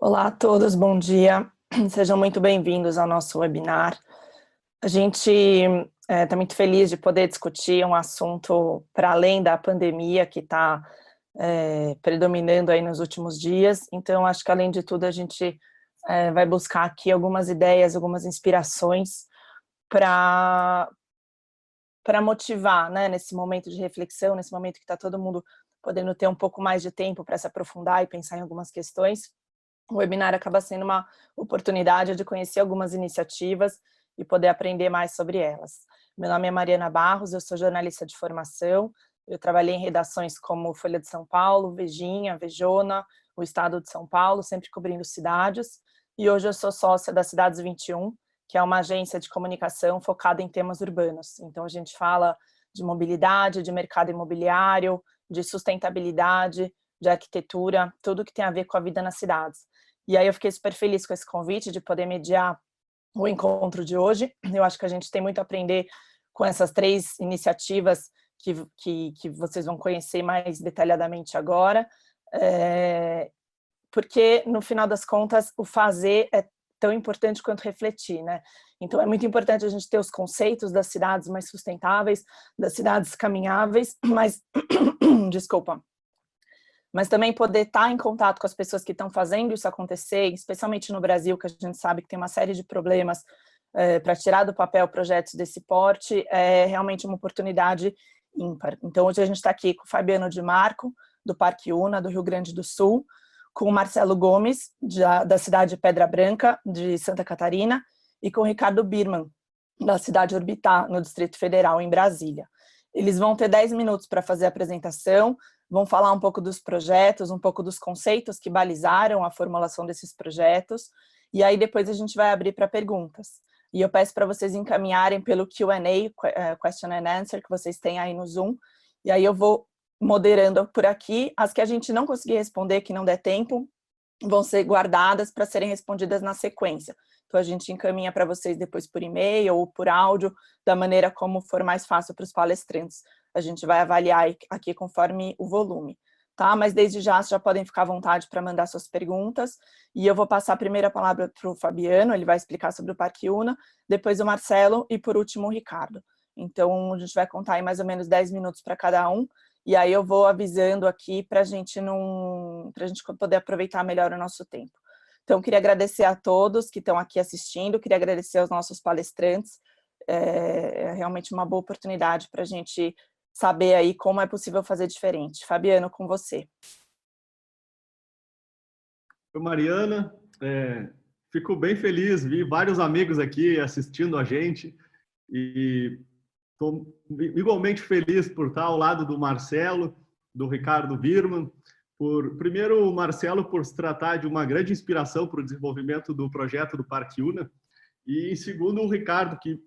Olá a todos, bom dia. Sejam muito bem-vindos ao nosso webinar. A gente está muito feliz de poder discutir um assunto para além da pandemia que está predominando aí nos últimos dias. Então, acho que além de tudo a gente vai buscar aqui algumas ideias, algumas inspirações para motivar, né, nesse momento de reflexão, nesse momento que está todo mundo podendo ter um pouco mais de tempo para se aprofundar e pensar em algumas questões. O webinar acaba sendo uma oportunidade de conhecer algumas iniciativas e poder aprender mais sobre elas. Meu nome é Mariana Barros, eu sou jornalista de formação, eu trabalhei em redações como Folha de São Paulo, Vejinha, Vejona, o Estado de São Paulo, sempre cobrindo cidades, e hoje eu sou sócia da Cidades 21, que é uma agência de comunicação focada em temas urbanos. Então a gente fala de mobilidade, de mercado imobiliário, de sustentabilidade, de arquitetura, tudo que tem a ver com a vida nas cidades. E aí eu fiquei super feliz com esse convite de poder mediar o encontro de hoje. Eu acho que a gente tem muito a aprender com essas três iniciativas que vocês vão conhecer mais detalhadamente agora, porque, no final das contas, o fazer é tão importante quanto refletir, né? Então, é muito importante a gente ter os conceitos das cidades mais sustentáveis, das cidades caminháveis, mas, desculpa, mas também poder estar em contato com as pessoas que estão fazendo isso acontecer, especialmente no Brasil, que a gente sabe que tem uma série de problemas para tirar do papel projetos desse porte, é realmente uma oportunidade ímpar. Então, hoje a gente está aqui com o Fabiano de Marco, do Parque Una, do Rio Grande do Sul, com o Marcelo Gomes, da cidade de Pedra Branca, de Santa Catarina, e com o Ricardo Birman, da cidade de Orbitar, no Distrito Federal, em Brasília. Eles vão ter 10 minutos para fazer a apresentação, vão falar um pouco dos projetos, um pouco dos conceitos que balizaram a formulação desses projetos, e aí depois a gente vai abrir para perguntas. E eu peço para vocês encaminharem pelo Q&A, Question and Answer, que vocês têm aí no Zoom, e aí eu vou moderando por aqui. As que a gente não conseguir responder, que não der tempo, vão ser guardadas para serem respondidas na sequência. Então, a gente encaminha para vocês depois por e-mail ou por áudio, da maneira como for mais fácil para os palestrantes. A gente vai avaliar aqui conforme o volume, tá? Mas desde já, vocês já podem ficar à vontade para mandar suas perguntas, e eu vou passar a primeira palavra para o Fabiano, ele vai explicar sobre o Parque Una, depois o Marcelo e, por último, o Ricardo. Então, a gente vai contar aí mais ou menos 10 minutos para cada um, e aí eu vou avisando aqui para a gente poder aproveitar melhor o nosso tempo. Então, queria agradecer a todos que estão aqui assistindo, queria agradecer aos nossos palestrantes, é realmente uma boa oportunidade para a gente saber aí como é possível fazer diferente. Fabiano, com você. Oi, Mariana, fico bem feliz, vi vários amigos aqui assistindo a gente e estou igualmente feliz por estar ao lado do Marcelo, do Ricardo Birman. Primeiro, o Marcelo, por se tratar de uma grande inspiração para o desenvolvimento do projeto do Parque Una, e em segundo, o Ricardo, que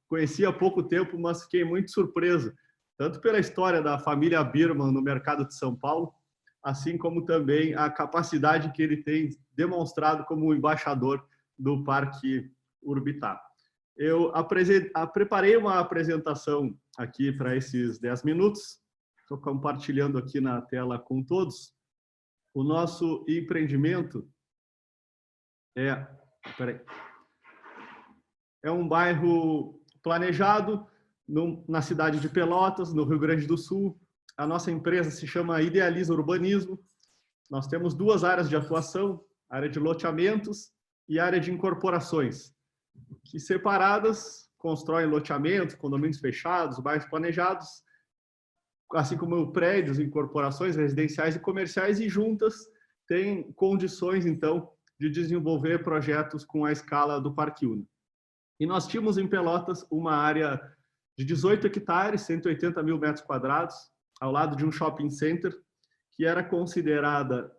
conheci há pouco tempo, mas fiquei muito surpreso, tanto pela história da família Birman no mercado de São Paulo, assim como também a capacidade que ele tem demonstrado como embaixador do Parque Urbitar. Eu preparei uma apresentação aqui para esses 10 minutos, estou compartilhando aqui na tela com todos. O nosso empreendimento é um bairro planejado na cidade de Pelotas, no Rio Grande do Sul. A nossa empresa se chama Idealiza Urbanismo. Nós temos duas áreas de atuação, área de loteamentos e área de incorporações, que separadas constroem loteamentos, condomínios fechados, bairros planejados, assim como prédios, incorporações residenciais e comerciais, e juntas têm condições, então, de desenvolver projetos com a escala do Parque Una. E nós tínhamos em Pelotas uma área de 18 hectares, 180 mil metros quadrados, ao lado de um shopping center, que era considerada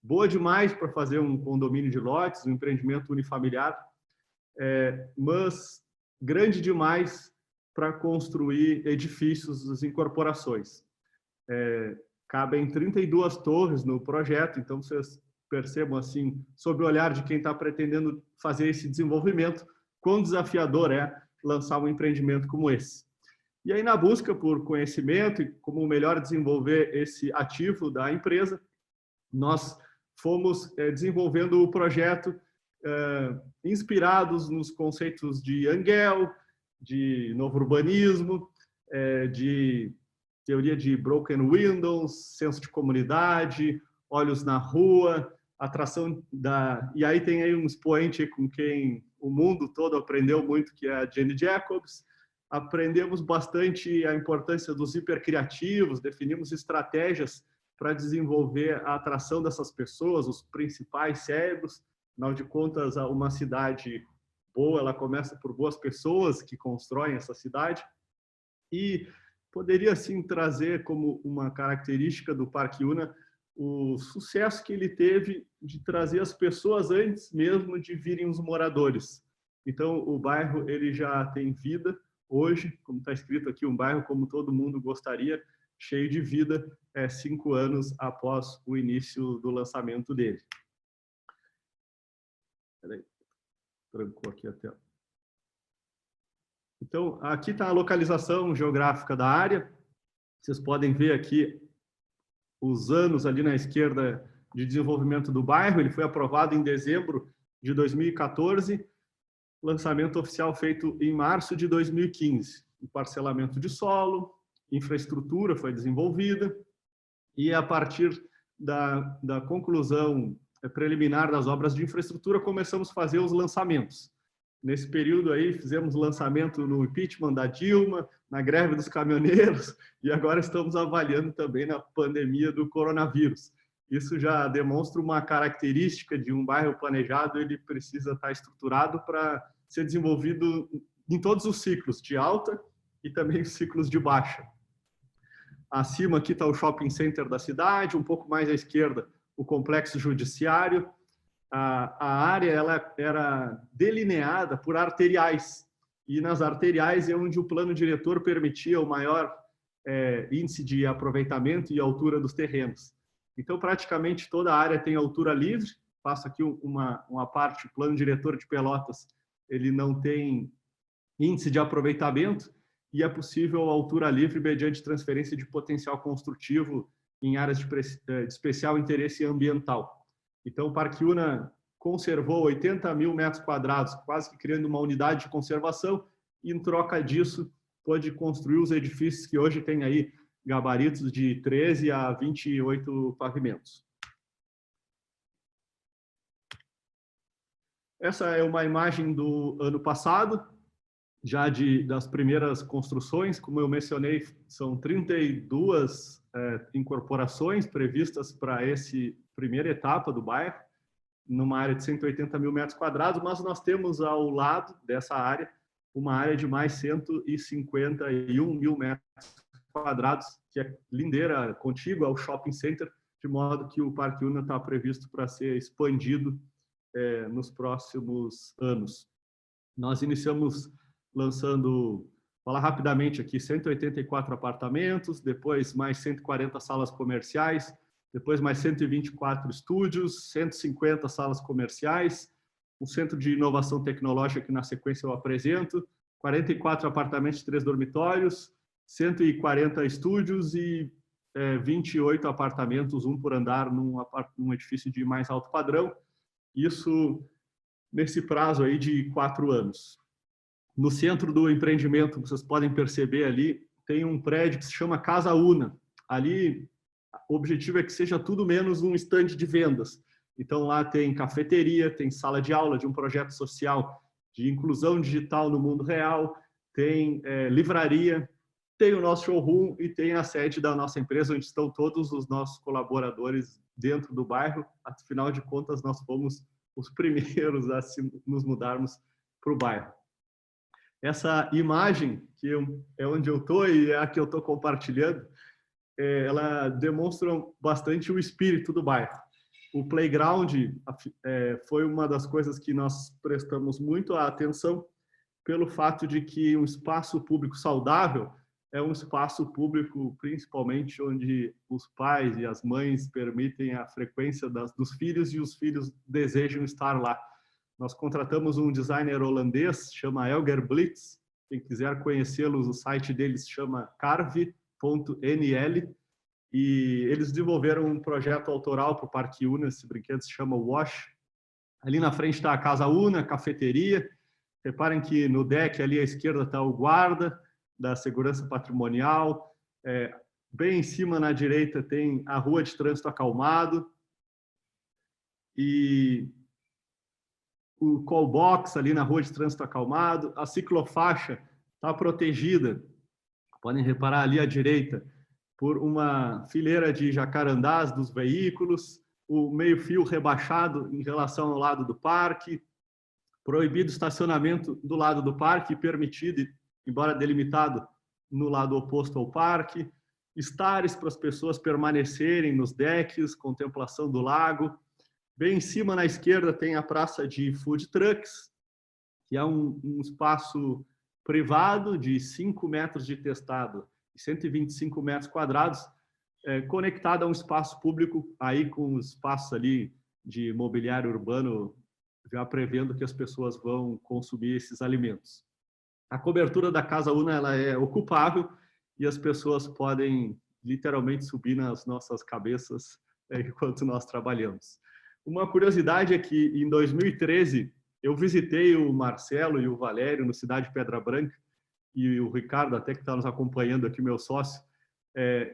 boa demais para fazer um condomínio de lotes, um empreendimento unifamiliar, mas grande demais para construir edifícios das incorporações. Cabem 32 torres no projeto, então vocês percebam, assim, sob o olhar de quem está pretendendo fazer esse desenvolvimento, quão desafiador é lançar um empreendimento como esse. E aí, na busca por conhecimento e como melhor desenvolver esse ativo da empresa, nós fomos desenvolvendo o projeto inspirados nos conceitos de Engel, de novo urbanismo, de teoria de broken windows, senso de comunidade, olhos na rua, atração da... E aí tem aí um expoente com quem o mundo todo aprendeu muito, que é a Jane Jacobs. Aprendemos bastante a importância dos hipercriativos, definimos estratégias para desenvolver a atração dessas pessoas, os principais cérebros. Afinal de contas, uma cidade boa, ela começa por boas pessoas que constroem essa cidade. E poderia, assim, trazer como uma característica do Parque Una o sucesso que ele teve de trazer as pessoas antes mesmo de virem os moradores. Então, o bairro ele já tem vida hoje, como está escrito aqui, um bairro como todo mundo gostaria, cheio de vida, 5 anos após o início do lançamento dele. Peraí, trancou aqui a tela. Então, aqui está a localização geográfica da área. Vocês podem ver aqui os anos ali na esquerda de desenvolvimento do bairro. Ele foi aprovado em dezembro de 2014, lançamento oficial feito em março de 2015. O parcelamento de solo, infraestrutura foi desenvolvida e a partir da conclusão preliminar das obras de infraestrutura começamos a fazer os lançamentos. Nesse período aí fizemos lançamento no impeachment da Dilma, na greve dos caminhoneiros e agora estamos avaliando também na pandemia do coronavírus. Isso já demonstra uma característica de um bairro planejado, ele precisa estar estruturado para ser desenvolvido em todos os ciclos, de alta e também os ciclos de baixa. Acima aqui está o shopping center da cidade, um pouco mais à esquerda o complexo judiciário. A área ela era delineada por arteriais, e nas arteriais é onde o plano diretor permitia o maior índice de aproveitamento e altura dos terrenos. Então, praticamente toda a área tem altura livre. Faço aqui uma parte, o plano diretor de Pelotas, ele não tem índice de aproveitamento e é possível altura livre mediante transferência de potencial construtivo em áreas de especial interesse ambiental. Então, o Parque Una conservou 80 mil metros quadrados, quase que criando uma unidade de conservação, e em troca disso pôde construir os edifícios que hoje têm aí gabaritos de 13 a 28 pavimentos. Essa é uma imagem do ano passado, já das primeiras construções. Como eu mencionei, são 32 incorporações previstas para essa primeira etapa do bairro, numa área de 180 mil metros quadrados, mas nós temos ao lado dessa área uma área de mais 151 mil metros quadrados, que é lindeira, contígua ao shopping center, de modo que o Parque Una está previsto para ser expandido nos próximos anos. Nós iniciamos lançando, falar rapidamente aqui, 184 apartamentos, depois mais 140 salas comerciais, depois mais 124 estúdios, 150 salas comerciais, um centro de inovação tecnológica que na sequência eu apresento, 44 apartamentos de 3 dormitórios, 140 estúdios e 28 apartamentos, um por andar, num edifício de mais alto padrão. Isso nesse prazo aí de 4 anos. No centro do empreendimento, vocês podem perceber ali, tem um prédio que se chama Casa Una. Ali, o objetivo é que seja tudo menos um estande de vendas. Então, lá tem cafeteria, tem sala de aula de um projeto social de inclusão digital no mundo real, tem livraria, tem o nosso showroom e tem a sede da nossa empresa, onde estão todos os nossos colaboradores dentro do bairro. Afinal de contas, nós fomos os primeiros a nos mudarmos para o bairro. Essa imagem, que é onde eu estou e é a que eu estou compartilhando, ela demonstra bastante o espírito do bairro. O playground foi uma das coisas que nós prestamos muito atenção, pelo fato de que um espaço público saudável é um espaço público, principalmente, onde os pais e as mães permitem a frequência dos filhos e os filhos desejam estar lá. Nós contratamos um designer holandês, chama Elger Blitz. Quem quiser conhecê-los, o site deles chama carve.nl. e eles desenvolveram um projeto autoral para o Parque Una. Esse brinquedo se chama Wash. Ali na frente está a Casa Una, cafeteria. Reparem que no deck ali à esquerda está o guarda da segurança patrimonial. Bem em cima na direita tem a rua de trânsito acalmado. E o call box ali na rua de trânsito acalmado. A ciclofaixa está protegida. Podem reparar ali à direita por uma fileira de jacarandás dos veículos, o meio-fio rebaixado em relação ao lado do parque, proibido estacionamento do lado do parque, permitido, embora delimitado, no lado oposto ao parque, estares para as pessoas permanecerem nos decks, contemplação do lago. Bem em cima, na esquerda, tem a praça de food trucks, que é um espaço privado de 5 metros de testado e 125 metros quadrados, conectado a um espaço público, aí com os espaços ali de mobiliário urbano, já prevendo que as pessoas vão consumir esses alimentos. A cobertura da Casa Una ela é ocupável e as pessoas podem literalmente subir nas nossas cabeças enquanto nós trabalhamos. Uma curiosidade é que em 2013 eu visitei o Marcelo e o Valério no Cidade Pedra Branca, e o Ricardo, até que está nos acompanhando aqui, meu sócio.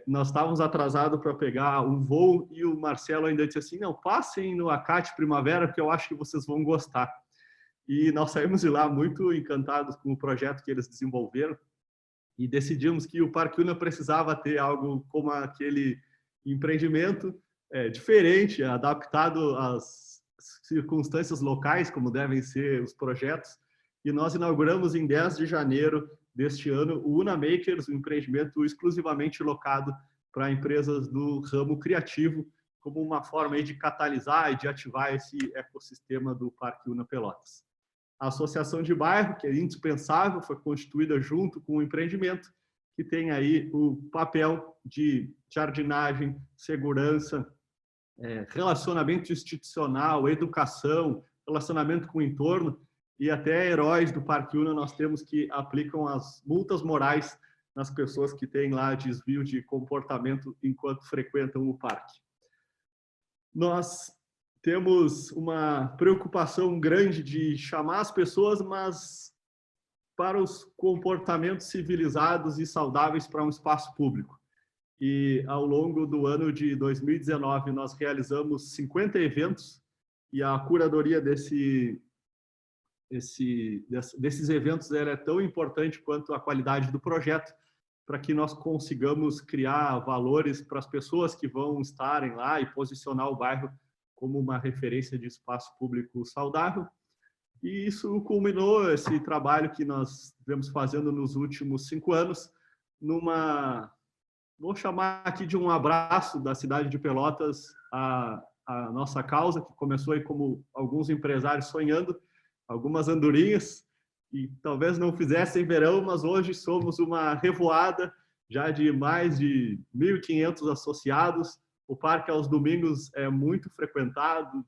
Nós estávamos atrasados para pegar um voo e o Marcelo ainda disse assim, não, passem no Acate Primavera, porque eu acho que vocês vão gostar. E nós saímos de lá muito encantados com o projeto que eles desenvolveram e decidimos que o Parque Una precisava ter algo como aquele empreendimento diferente, adaptado às circunstâncias locais, como devem ser os projetos. E nós inauguramos em 10 de janeiro deste ano o Una Makers, um empreendimento exclusivamente locado para empresas do ramo criativo, como uma forma aí de catalisar e de ativar esse ecossistema do Parque Una Pelotas. A associação de bairro, que é indispensável, foi constituída junto com o empreendimento, que tem aí o papel de jardinagem, segurança, relacionamento institucional, educação, relacionamento com o entorno, e até heróis do Parque Una nós temos que aplicam as multas morais nas pessoas que têm lá desvio de comportamento enquanto frequentam o parque. Nós temos uma preocupação grande de chamar as pessoas, mas para os comportamentos civilizados e saudáveis para um espaço público. E ao longo do ano de 2019 nós realizamos 50 eventos e a curadoria desses eventos é tão importante quanto a qualidade do projeto, para que nós consigamos criar valores para as pessoas que vão estarem lá e posicionar o bairro como uma referência de espaço público saudável. E isso culminou, esse trabalho que nós vemos fazendo nos últimos 5 anos, vou chamar aqui de um abraço da cidade de Pelotas à nossa causa, que começou aí como alguns empresários sonhando, algumas andorinhas, e talvez não fizessem verão, mas hoje somos uma revoada já de mais de 1.500 associados. O parque aos domingos é muito frequentado,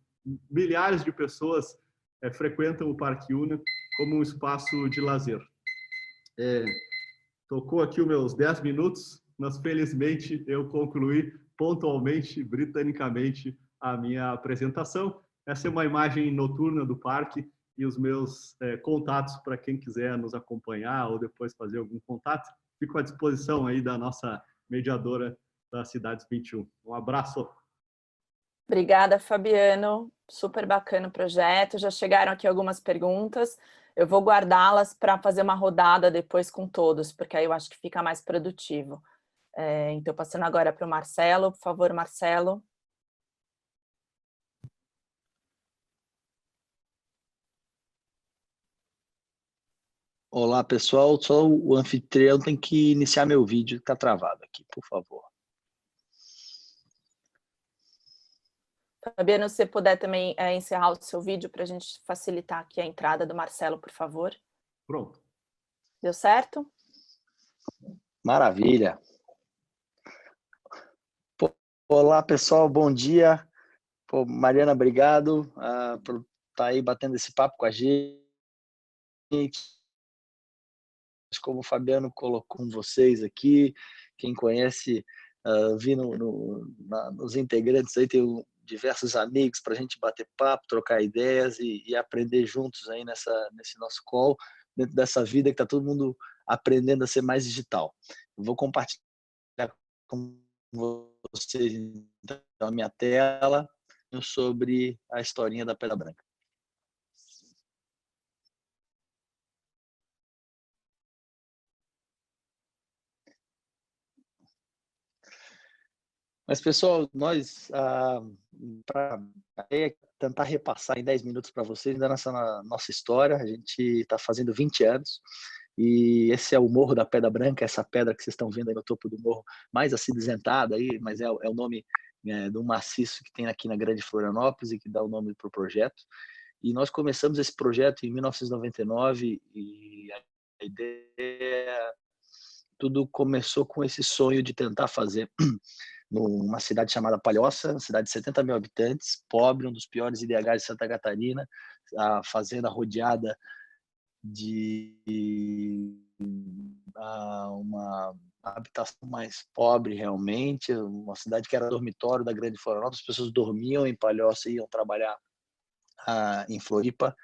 milhares de pessoas frequentam o Parque Una como um espaço de lazer. Tocou aqui os meus 10 minutos, mas felizmente eu concluí pontualmente, britanicamente, a minha apresentação. Essa é uma imagem noturna do parque, e os meus contatos para quem quiser nos acompanhar ou depois fazer algum contato. Fico à disposição aí da nossa mediadora da Cidades 21. Um abraço. Obrigada, Fabiano. Super bacana o projeto. Já chegaram aqui algumas perguntas. Eu vou guardá-las para fazer uma rodada depois com todos, porque aí eu acho que fica mais produtivo. Então, passando agora para o Marcelo. Por favor, Marcelo. Olá, pessoal. Só o anfitrião tem que iniciar meu vídeo, está travado aqui, por favor. Fabiano, se você puder também encerrar o seu vídeo para a gente facilitar aqui a entrada do Marcelo, por favor. Pronto. Deu certo? Maravilha. Olá, pessoal. Bom dia. Mariana, obrigado por estar aí batendo esse papo com a gente. Como o Fabiano colocou com vocês aqui, quem conhece vi nos integrantes aí, tem diversos amigos para a gente bater papo, trocar ideias e aprender juntos aí nesse nosso call, dentro dessa vida que está todo mundo aprendendo a ser mais digital. Eu vou compartilhar com vocês então, a minha tela sobre a historinha da Pedra Branca. Mas, pessoal, nós, para tentar repassar em 10 minutos para vocês, da nossa história, a gente está fazendo 20 anos, e esse é o Morro da Pedra Branca, essa pedra que vocês estão vendo aí no topo do morro, mais acinzentada aí, mas é o nome do maciço que tem aqui na Grande Florianópolis e que dá o nome para o projeto. E nós começamos esse projeto em 1999 e a ideia, tudo começou com esse sonho de tentar fazer numa cidade chamada Palhoça, uma cidade de 70 mil habitantes, pobre, um dos piores IDHs de Santa Catarina, a fazenda rodeada de uma habitação mais pobre realmente, uma cidade que era dormitório da Grande Florianópolis, as pessoas dormiam em Palhoça e iam trabalhar em Floripa.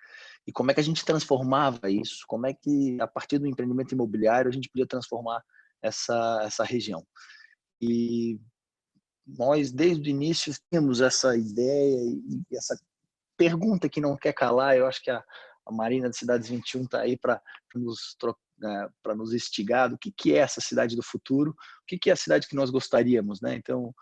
E como é que a gente transformava isso? Como é que, a partir do empreendimento imobiliário, a gente podia transformar essa região? E nós, desde o início, tínhamos essa ideia e essa pergunta que não quer calar. Eu acho que a Marina de Cidades 21 está aí para nos instigar do que é essa cidade do futuro, o que é a cidade que nós gostaríamos, né? Então,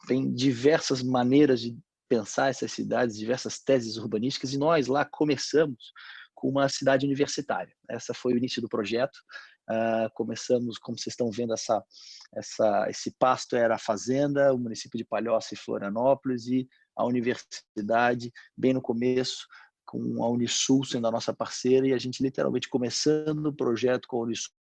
tem diversas maneiras de pensar essas cidades, diversas teses urbanísticas, e nós lá começamos com uma cidade universitária. Essa foi o início do projeto. Começamos, como vocês estão vendo, esse pasto era a fazenda, o município de Palhoça e Florianópolis, e a universidade, bem no começo, com a Unisul sendo a nossa parceira, e a gente literalmente começando o projeto com a Unisul,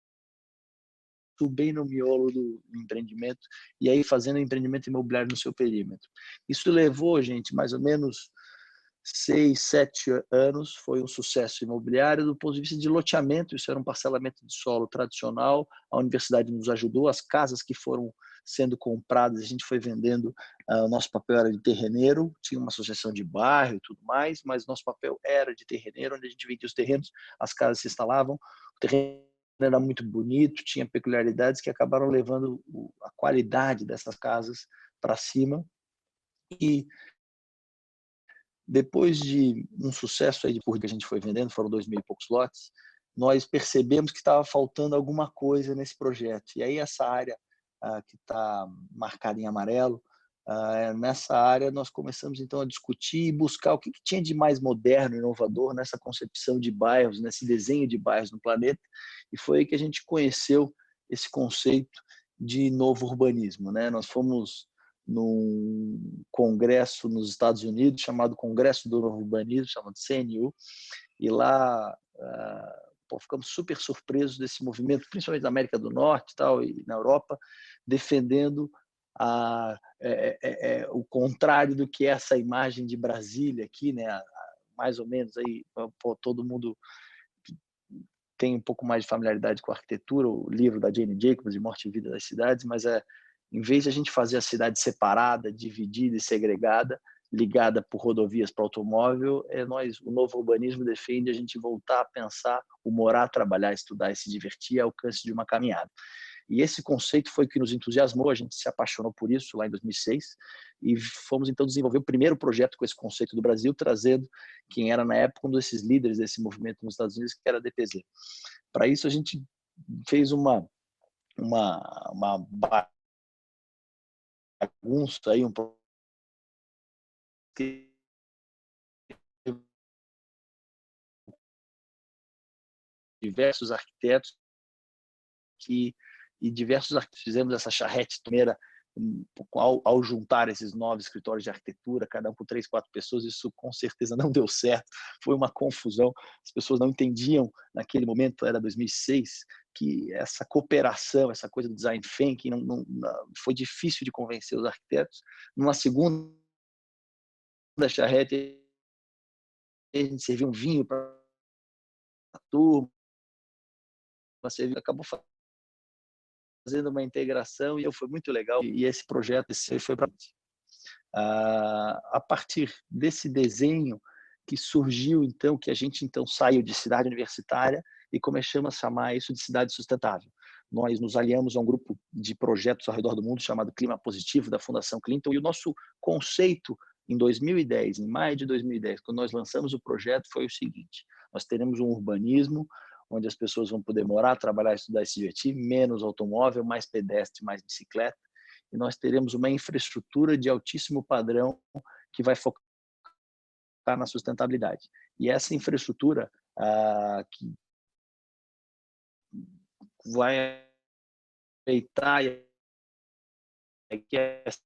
bem no miolo do empreendimento, e aí fazendo empreendimento imobiliário no seu perímetro. Isso levou, gente, mais ou menos 6, 7 anos, foi um sucesso imobiliário do ponto de vista de loteamento. Isso era um parcelamento de solo tradicional, a universidade nos ajudou, as casas que foram sendo compradas, a gente foi vendendo, o nosso papel era de terreneiro, tinha uma associação de bairro e tudo mais, mas nosso papel era de terreneiro, onde a gente vendia os terrenos, as casas se instalavam, o terreno era muito bonito, tinha peculiaridades que acabaram levando a qualidade dessas casas para cima. E depois de um sucesso aí que a gente foi vendendo, foram 2.000 e poucos lotes, nós percebemos que estava faltando alguma coisa nesse projeto. E aí essa área que está marcada em amarelo, nessa área nós começamos então a discutir e buscar o que tinha de mais moderno, inovador nessa concepção de bairros, nesse desenho de bairros no planeta. E foi aí que a gente conheceu esse conceito de novo urbanismo, né? Nós fomos num congresso nos Estados Unidos chamado Congresso do Novo Urbanismo, chamado CNU, e lá ficamos super surpresos desse movimento, principalmente na América do Norte e na Europa, defendendo o contrário do que é essa imagem de Brasília aqui, né? Mais ou menos aí, todo mundo tem um pouco mais de familiaridade com a arquitetura, o livro da Jane Jacobs, de Morte e Vida das Cidades, mas em vez de a gente fazer a cidade separada, dividida e segregada, ligada por rodovias para automóvel, o novo urbanismo defende a gente voltar a pensar o morar, trabalhar, estudar e se divertir ao alcance de uma caminhada. E esse conceito foi o que nos entusiasmou, a gente se apaixonou por isso lá em 2006 e fomos então desenvolver o primeiro projeto com esse conceito do Brasil, trazendo quem era na época um desses líderes desse movimento nos Estados Unidos, que era a DPZ. Para isso a gente fez uma bagunça aí, diversos arquitetos fizemos essa charrete primeira ao juntar esses 9 escritórios de arquitetura, cada um com 3, 4 pessoas. Isso com certeza não deu certo, foi uma confusão, as pessoas não entendiam naquele momento, era 2006, que essa cooperação, essa coisa do design thinking, não foi difícil de convencer os arquitetos. Numa segunda charrete, a gente serviu um vinho para a turma, acabou fazendo uma integração e foi muito legal. E esse projeto esse foi para a partir desse desenho que surgiu, então, que a gente então saiu de cidade universitária e começamos a chamar isso de cidade sustentável. Nós nos aliamos a um grupo de projetos ao redor do mundo chamado Clima Positivo, da Fundação Clinton, e o nosso conceito em 2010, em maio de 2010, quando nós lançamos o projeto, foi o seguinte: nós teremos um urbanismo onde as pessoas vão poder morar, trabalhar, estudar e se divertir, menos automóvel, mais pedestre, mais bicicleta, e nós teremos uma infraestrutura de altíssimo padrão que vai focar na sustentabilidade. E essa infraestrutura que vai aproveitar que essa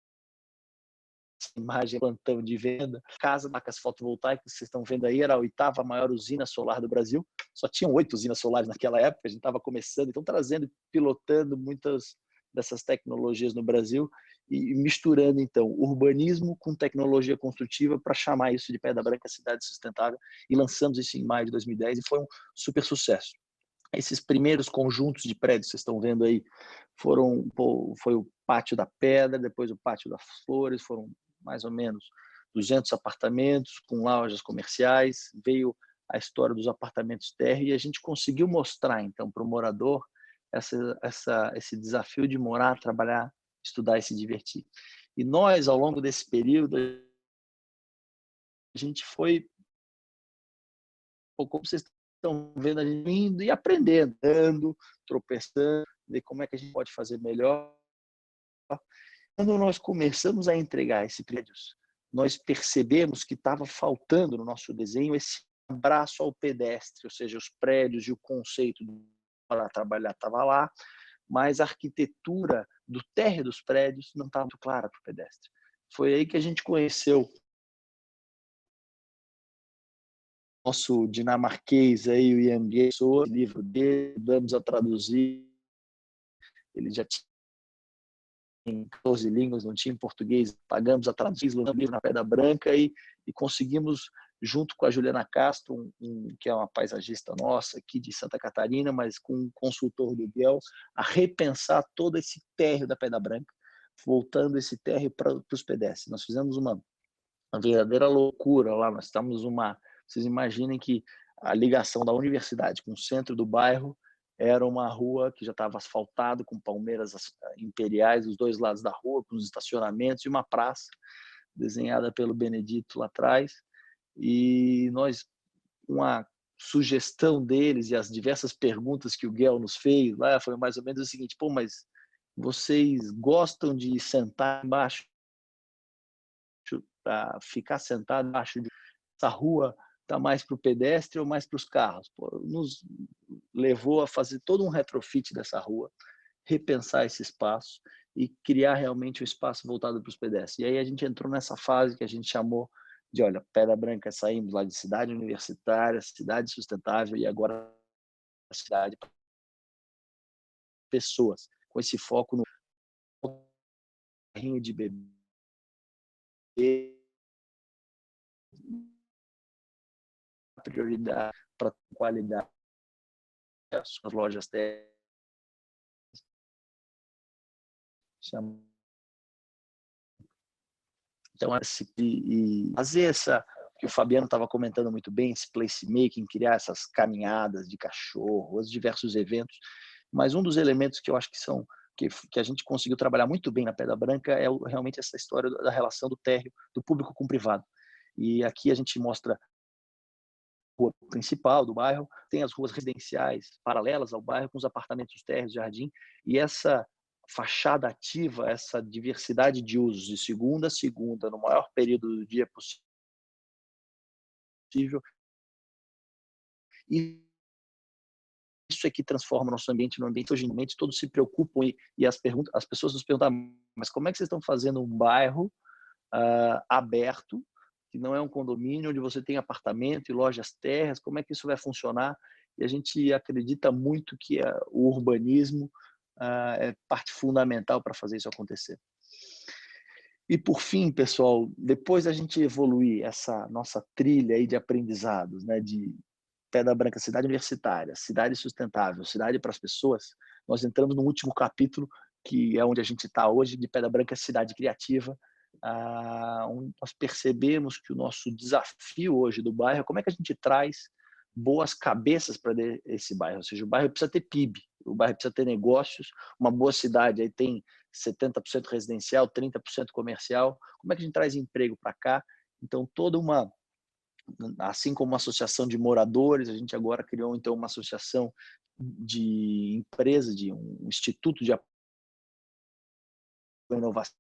imagem plantão de venda, casa de placas fotovoltaicas que vocês estão vendo aí, era a 8ª maior usina solar do Brasil. Só tinham 8 usinas solares naquela época, a gente estava começando, então trazendo, pilotando muitas dessas tecnologias no Brasil e misturando então urbanismo com tecnologia construtiva para chamar isso de Pedra Branca Cidade Sustentável, e lançamos isso em maio de 2010 e foi um super sucesso. Esses primeiros conjuntos de prédios que vocês estão vendo aí foi o Pátio da Pedra, depois o Pátio das Flores, foram mais ou menos 200 apartamentos com lojas comerciais, veio a história dos apartamentos térreo e a gente conseguiu mostrar então para o morador esse desafio de morar, trabalhar, estudar e se divertir. E nós, ao longo desse período, a gente foi, como vocês estão vendo, a gente indo e aprendendo, andando, tropeçando, ver como é que a gente pode fazer melhor. Quando nós começamos a entregar esses prédios, nós percebemos que estava faltando no nosso desenho esse abraço ao pedestre, ou seja, os prédios e o conceito para trabalhar estava lá, mas a arquitetura do térreo dos prédios não estava muito clara para o pedestre. Foi aí que a gente conheceu nosso dinamarquês aí, o Ian Gessow, o livro dele, damos a traduzir, ele já tinha em 14 línguas, não tinha em português, pagamos a traduzir o livro na Pedra Branca e conseguimos, junto com a Juliana Castro, que é uma paisagista nossa aqui de Santa Catarina, mas com um consultor do Biel, a repensar todo esse térreo da Pedra Branca, voltando esse térreo para os pedestres. Nós fizemos uma verdadeira loucura lá, nós estamos vocês imaginem que a ligação da universidade com o centro do bairro era uma rua que já estava asfaltada, com palmeiras imperiais dos dois lados da rua, com os estacionamentos e uma praça desenhada pelo Benedito lá atrás. E nós, uma sugestão deles e as diversas perguntas que o Guel nos fez lá foi mais ou menos o seguinte: pô, mas vocês gostam de sentar embaixo, para ficar sentado embaixo dessa rua? Está mais para o pedestre ou mais para os carros? Pô, nos levou a fazer todo um retrofit dessa rua, repensar esse espaço e criar realmente um espaço voltado para os pedestres. E aí a gente entrou nessa fase que a gente chamou de, olha, Pedra Branca, saímos lá de cidade universitária, cidade sustentável e agora a cidade para pessoas, com esse foco no carrinho de bebê, prioridade para qualidade, as lojas têm então e fazer essa que o Fabiano estava comentando muito bem, esse placemaking, criar essas caminhadas de cachorro, os diversos eventos, mas um dos elementos que eu acho que são que a gente conseguiu trabalhar muito bem na Pedra Branca é realmente essa história da relação do térreo, do público com o privado. E aqui a gente mostra a rua principal do bairro, tem as ruas residenciais paralelas ao bairro, com os apartamentos térreos, jardim, e essa fachada ativa, essa diversidade de usos de segunda a segunda, no maior período do dia possível. E isso é que transforma o nosso ambiente no ambiente. Hoje em dia, todos se preocupam e as pessoas nos perguntam: mas como é que vocês estão fazendo um bairro aberto, que não é um condomínio, onde você tem apartamento e lojas térreas? Como é que isso vai funcionar? E a gente acredita muito que o urbanismo é parte fundamental para fazer isso acontecer. E por fim, pessoal, depois da gente evoluir essa nossa trilha aí de aprendizados, né, de Pedra Branca, cidade universitária, cidade sustentável, cidade para as pessoas, nós entramos no último capítulo, que é onde a gente está hoje, de Pedra Branca, cidade criativa, onde nós percebemos que o nosso desafio hoje do bairro é como é que a gente traz boas cabeças para esse bairro, ou seja, o bairro precisa ter PIB, o bairro precisa ter negócios, uma boa cidade aí tem 70% residencial, 30% comercial, como é que a gente traz emprego para cá? Então, assim como uma associação de moradores, a gente agora criou então uma associação de empresas, de um instituto de inovação,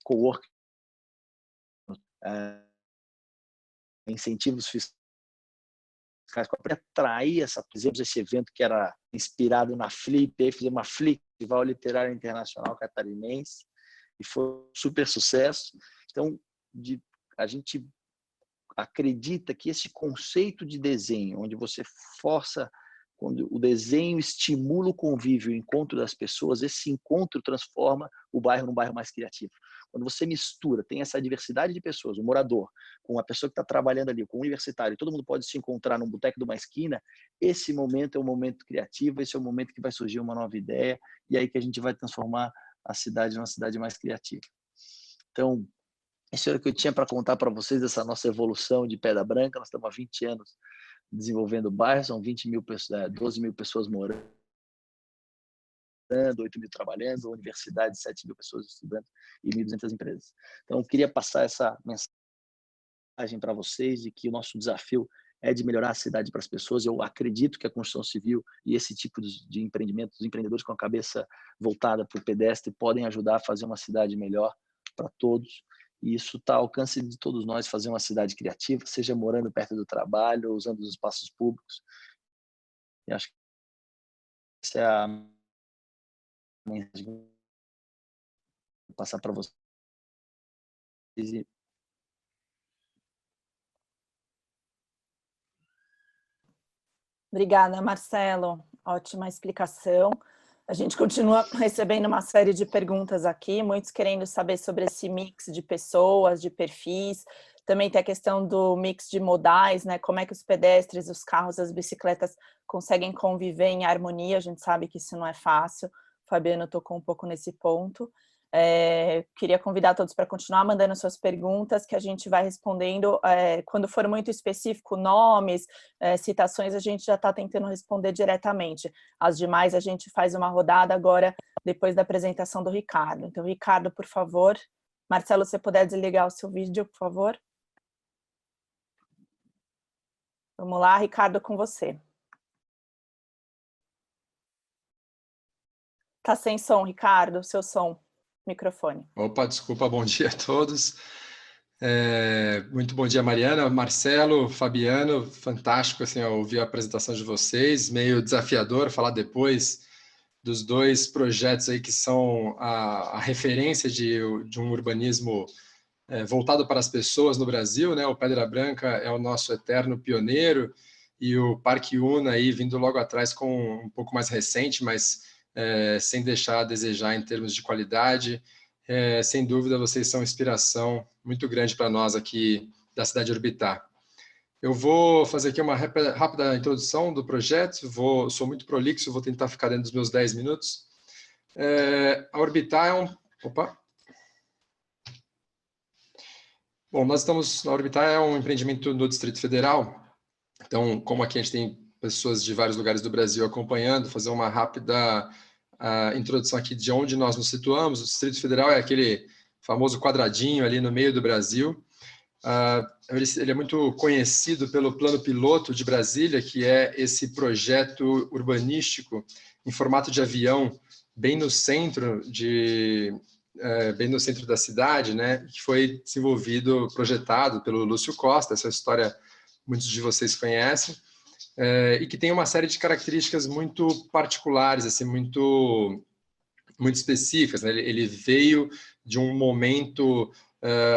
coworking, incentivos fiscais para atrair fizemos esse evento que era inspirado na Flip, aí fizemos uma Flip, Festival Literário Internacional Catarinense, e foi um super sucesso. Então, a gente acredita que esse conceito de desenho, onde você força, quando o desenho estimula o convívio, o encontro das pessoas, esse encontro transforma o bairro num bairro mais criativo. Quando você mistura, tem essa diversidade de pessoas, o morador, com a pessoa que está trabalhando ali, com o universitário, todo mundo pode se encontrar num boteco de uma esquina, esse momento é um momento criativo, esse é o momento que vai surgir uma nova ideia, e aí que a gente vai transformar a cidade numa cidade mais criativa. Então, isso era o que eu tinha para contar para vocês dessa nossa evolução de Pedra Branca. Nós estamos há 20 anos desenvolvendo o bairro, são 12 mil pessoas morando, 8 mil trabalhando, universidade, 7 mil pessoas estudando e 1.200 empresas. Então, eu queria passar essa mensagem para vocês de que o nosso desafio é de melhorar a cidade para as pessoas. Eu acredito que a construção civil e esse tipo de empreendimentos, os empreendedores com a cabeça voltada para o pedestre podem ajudar a fazer uma cidade melhor para todos. E isso está ao alcance de todos nós, fazer uma cidade criativa, seja morando perto do trabalho, usando os espaços públicos. E acho que essa é a mensagem que eu vou passar para vocês. Obrigada, Marcelo. Ótima explicação. A gente continua recebendo uma série de perguntas aqui, muitos querendo saber sobre esse mix de pessoas, de perfis. Também tem a questão do mix de modais, né? Como é que os pedestres, os carros, as bicicletas conseguem conviver em harmonia? A gente sabe que isso não é fácil. O Fabiano tocou um pouco nesse ponto. Queria convidar todos para continuar mandando suas perguntas, que a gente vai respondendo. Quando for muito específico, nomes, citações, a gente já está tentando responder diretamente. As demais, a gente faz uma rodada agora, depois da apresentação do Ricardo. Então, Ricardo, por favor. Marcelo, se você puder desligar o seu vídeo, por favor. Vamos lá, Ricardo, com você. Tá sem som, Ricardo, seu som. Microfone. Opa, desculpa, bom dia a todos. Muito bom dia, Mariana, Marcelo, Fabiano, fantástico assim, ouvir a apresentação de vocês, meio desafiador falar depois dos dois projetos aí que são a referência de um urbanismo voltado para as pessoas no Brasil, né? O Pedra Branca é o nosso eterno pioneiro e o Parque Una aí vindo logo atrás com um pouco mais recente, mas sem deixar a desejar em termos de qualidade. Sem dúvida, vocês são inspiração muito grande para nós aqui da cidade de Orbitar. Eu vou fazer aqui uma rápida introdução do projeto, sou muito prolixo, vou tentar ficar dentro dos meus 10 minutos. A Orbitar é um... Opa! Bom, nós estamos... A Orbitar é um empreendimento no Distrito Federal, então, como aqui a gente tem pessoas de vários lugares do Brasil acompanhando, fazer uma rápida introdução aqui de onde nós nos situamos. O Distrito Federal é aquele famoso quadradinho ali no meio do Brasil. Ele é muito conhecido pelo Plano Piloto de Brasília, que é esse projeto urbanístico em formato de avião, bem no centro da cidade, né? Que foi desenvolvido, projetado pelo Lúcio Costa. Essa história muitos de vocês conhecem. E que tem uma série de características muito particulares, assim, muito específicas, né? Ele veio de um momento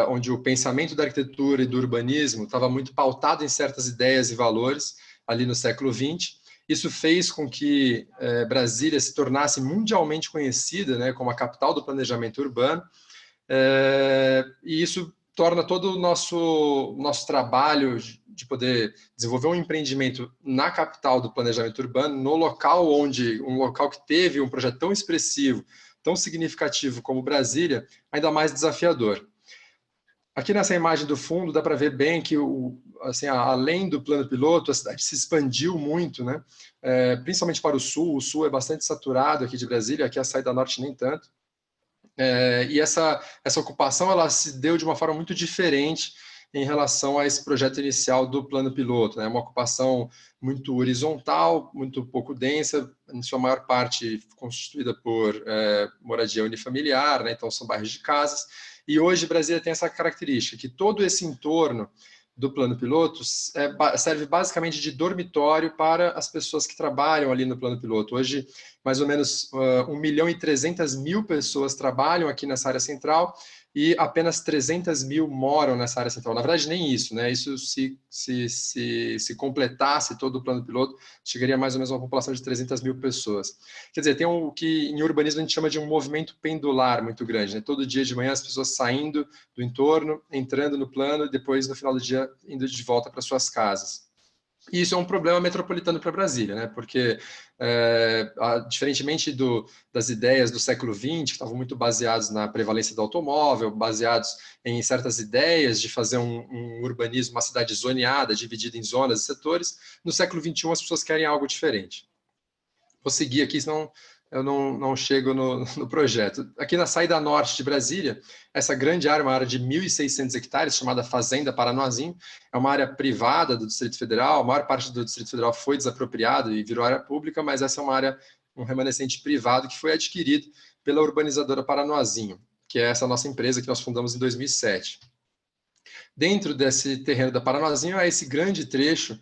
onde o pensamento da arquitetura e do urbanismo estava muito pautado em certas ideias e valores, ali no século XX. Isso fez com que Brasília se tornasse mundialmente conhecida, né, como a capital do planejamento urbano, e isso torna todo o nosso trabalho de poder desenvolver um empreendimento na capital do planejamento urbano, no local um local que teve um projeto tão expressivo, tão significativo como Brasília, ainda mais desafiador. Aqui nessa imagem do fundo dá para ver bem que, assim, além do plano piloto, a cidade se expandiu muito, né? Principalmente para o sul é bastante saturado aqui de Brasília, aqui a saída norte nem tanto. E essa ocupação ela se deu de uma forma muito diferente em relação a esse projeto inicial do plano piloto, né? Uma ocupação muito horizontal, muito pouco densa, em sua maior parte constituída por moradia unifamiliar, né? Então são bairros de casas. E hoje Brasília tem essa característica, que todo esse entorno do plano piloto serve basicamente de dormitório para as pessoas que trabalham ali no plano piloto. Hoje, mais ou menos 1.300.000 pessoas trabalham aqui nessa área central e apenas 300.000 moram nessa área central. Na verdade, nem isso, né? Isso se completasse todo o plano piloto, chegaria mais ou menos a uma população de 300.000 pessoas. Quer dizer, tem o que em urbanismo a gente chama de um movimento pendular muito grande, né? Todo dia de manhã as pessoas saindo do entorno, entrando no plano e depois, no final do dia, indo de volta para suas casas. E isso é um problema metropolitano para Brasília, né? Porque, diferentemente das ideias do século XX, que estavam muito baseadas na prevalência do automóvel, baseados em certas ideias de fazer um urbanismo, uma cidade zoneada, dividida em zonas e setores, no século XXI as pessoas querem algo diferente. Vou seguir aqui, senão eu não chego no projeto. Aqui na saída norte de Brasília, essa grande área, uma área de 1.600 hectares, chamada Fazenda Paranoazinho, é uma área privada do Distrito Federal, a maior parte do Distrito Federal foi desapropriado e virou área pública, mas essa é uma área, um remanescente privado que foi adquirido pela urbanizadora Paranoazinho, que é essa nossa empresa que nós fundamos em 2007. Dentro desse terreno da Paranoazinho há esse grande trecho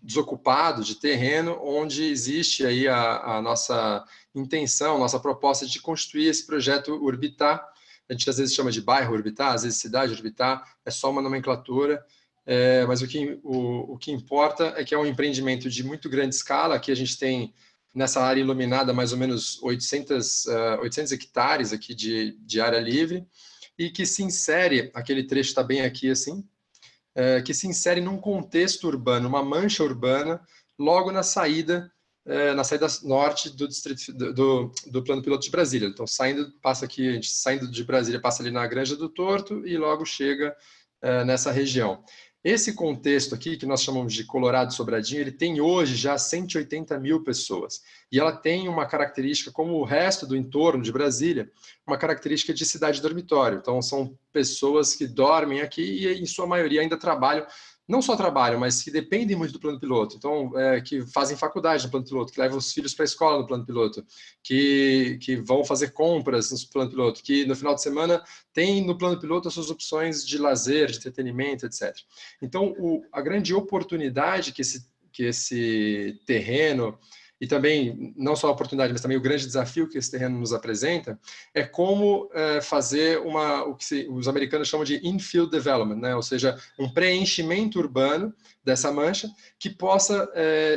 desocupado de terreno, onde existe aí a nossa intenção, nossa proposta de construir esse projeto Urbitar. A gente às vezes chama de bairro Urbitar, às vezes cidade Urbitar, é só uma nomenclatura, mas o que importa é que é um empreendimento de muito grande escala. Aqui a gente tem, nessa área iluminada, mais ou menos 800 hectares aqui de área livre, e que se insere, aquele trecho está bem aqui assim, que se insere num contexto urbano, uma mancha urbana, logo na saída norte do distrito do plano piloto de Brasília. Então, passa aqui, a gente saindo de Brasília, passa ali na Granja do Torto e logo chega nessa região. Esse contexto aqui, que nós chamamos de Colorado Sobradinho, ele tem hoje já 180.000 pessoas. E ela tem uma característica, como o resto do entorno de Brasília, uma característica de cidade dormitório. Então, são pessoas que dormem aqui e, em sua maioria, ainda trabalham, não só trabalham, mas que dependem muito do plano piloto. Então, que fazem faculdade no plano piloto, que levam os filhos para a escola no plano piloto, que vão fazer compras no plano piloto, que no final de semana tem no plano piloto as suas opções de lazer, de entretenimento, etc. Então, a grande oportunidade que esse terreno, e também, não só a oportunidade, mas também o grande desafio que esse terreno nos apresenta, é como fazer o que os americanos chamam de infill development, né? Ou seja, um preenchimento urbano dessa mancha que possa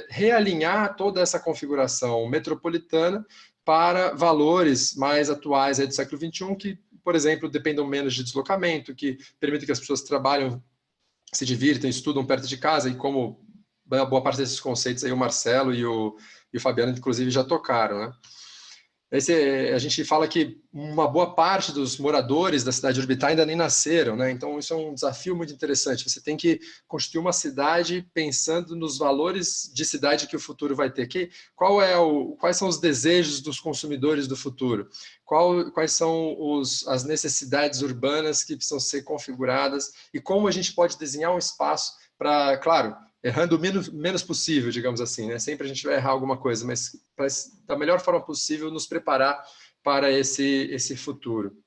realinhar toda essa configuração metropolitana para valores mais atuais do século XXI, que, por exemplo, dependam menos de deslocamento, que permitam que as pessoas trabalhem, se divirtam, estudam perto de casa, e como boa parte desses conceitos aí o Marcelo e o Fabiano, inclusive, já tocaram, né? A gente fala que uma boa parte dos moradores da cidade de Urbitar ainda nem nasceram, né? Então, isso é um desafio muito interessante. Você tem que construir uma cidade pensando nos valores de cidade que o futuro vai ter. Quais são os desejos dos consumidores do futuro? Quais são as necessidades urbanas que precisam ser configuradas? E como a gente pode desenhar um espaço para, claro, errando o menos possível, digamos assim, né? Sempre a gente vai errar alguma coisa, mas da melhor forma possível nos preparar para esse futuro.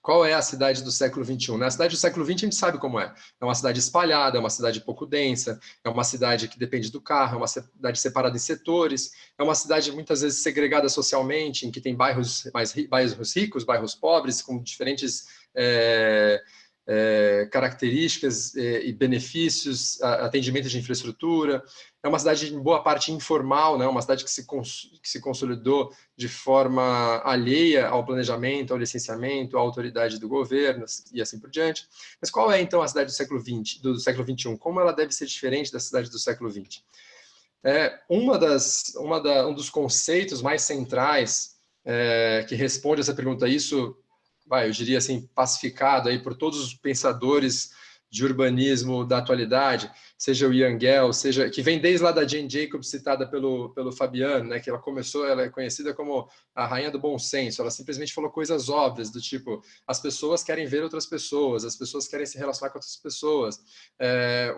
Qual é a cidade do século XXI? Na cidade do século XX a gente sabe como é. É uma cidade espalhada, é uma cidade pouco densa, é uma cidade que depende do carro, é uma cidade separada em setores, é uma cidade muitas vezes segregada socialmente, em que tem bairros ricos, bairros pobres, com diferentes características e benefícios, atendimento de infraestrutura. É uma cidade, em boa parte, informal, né? Uma cidade que se consolidou de forma alheia ao planejamento, ao licenciamento, à autoridade do governo e assim por diante. Mas qual é, então, a cidade do século XX, do século XXI? Como ela deve ser diferente da cidade do século XX? Um dos conceitos mais centrais que responde essa pergunta, isso, eu diria assim, pacificado aí por todos os pensadores de urbanismo da atualidade, seja o Ian Gell, que vem desde lá da Jane Jacobs, citada pelo Fabiano, né, que ela é conhecida como a rainha do bom senso. Ela simplesmente falou coisas óbvias, do tipo, as pessoas querem ver outras pessoas, as pessoas querem se relacionar com outras pessoas,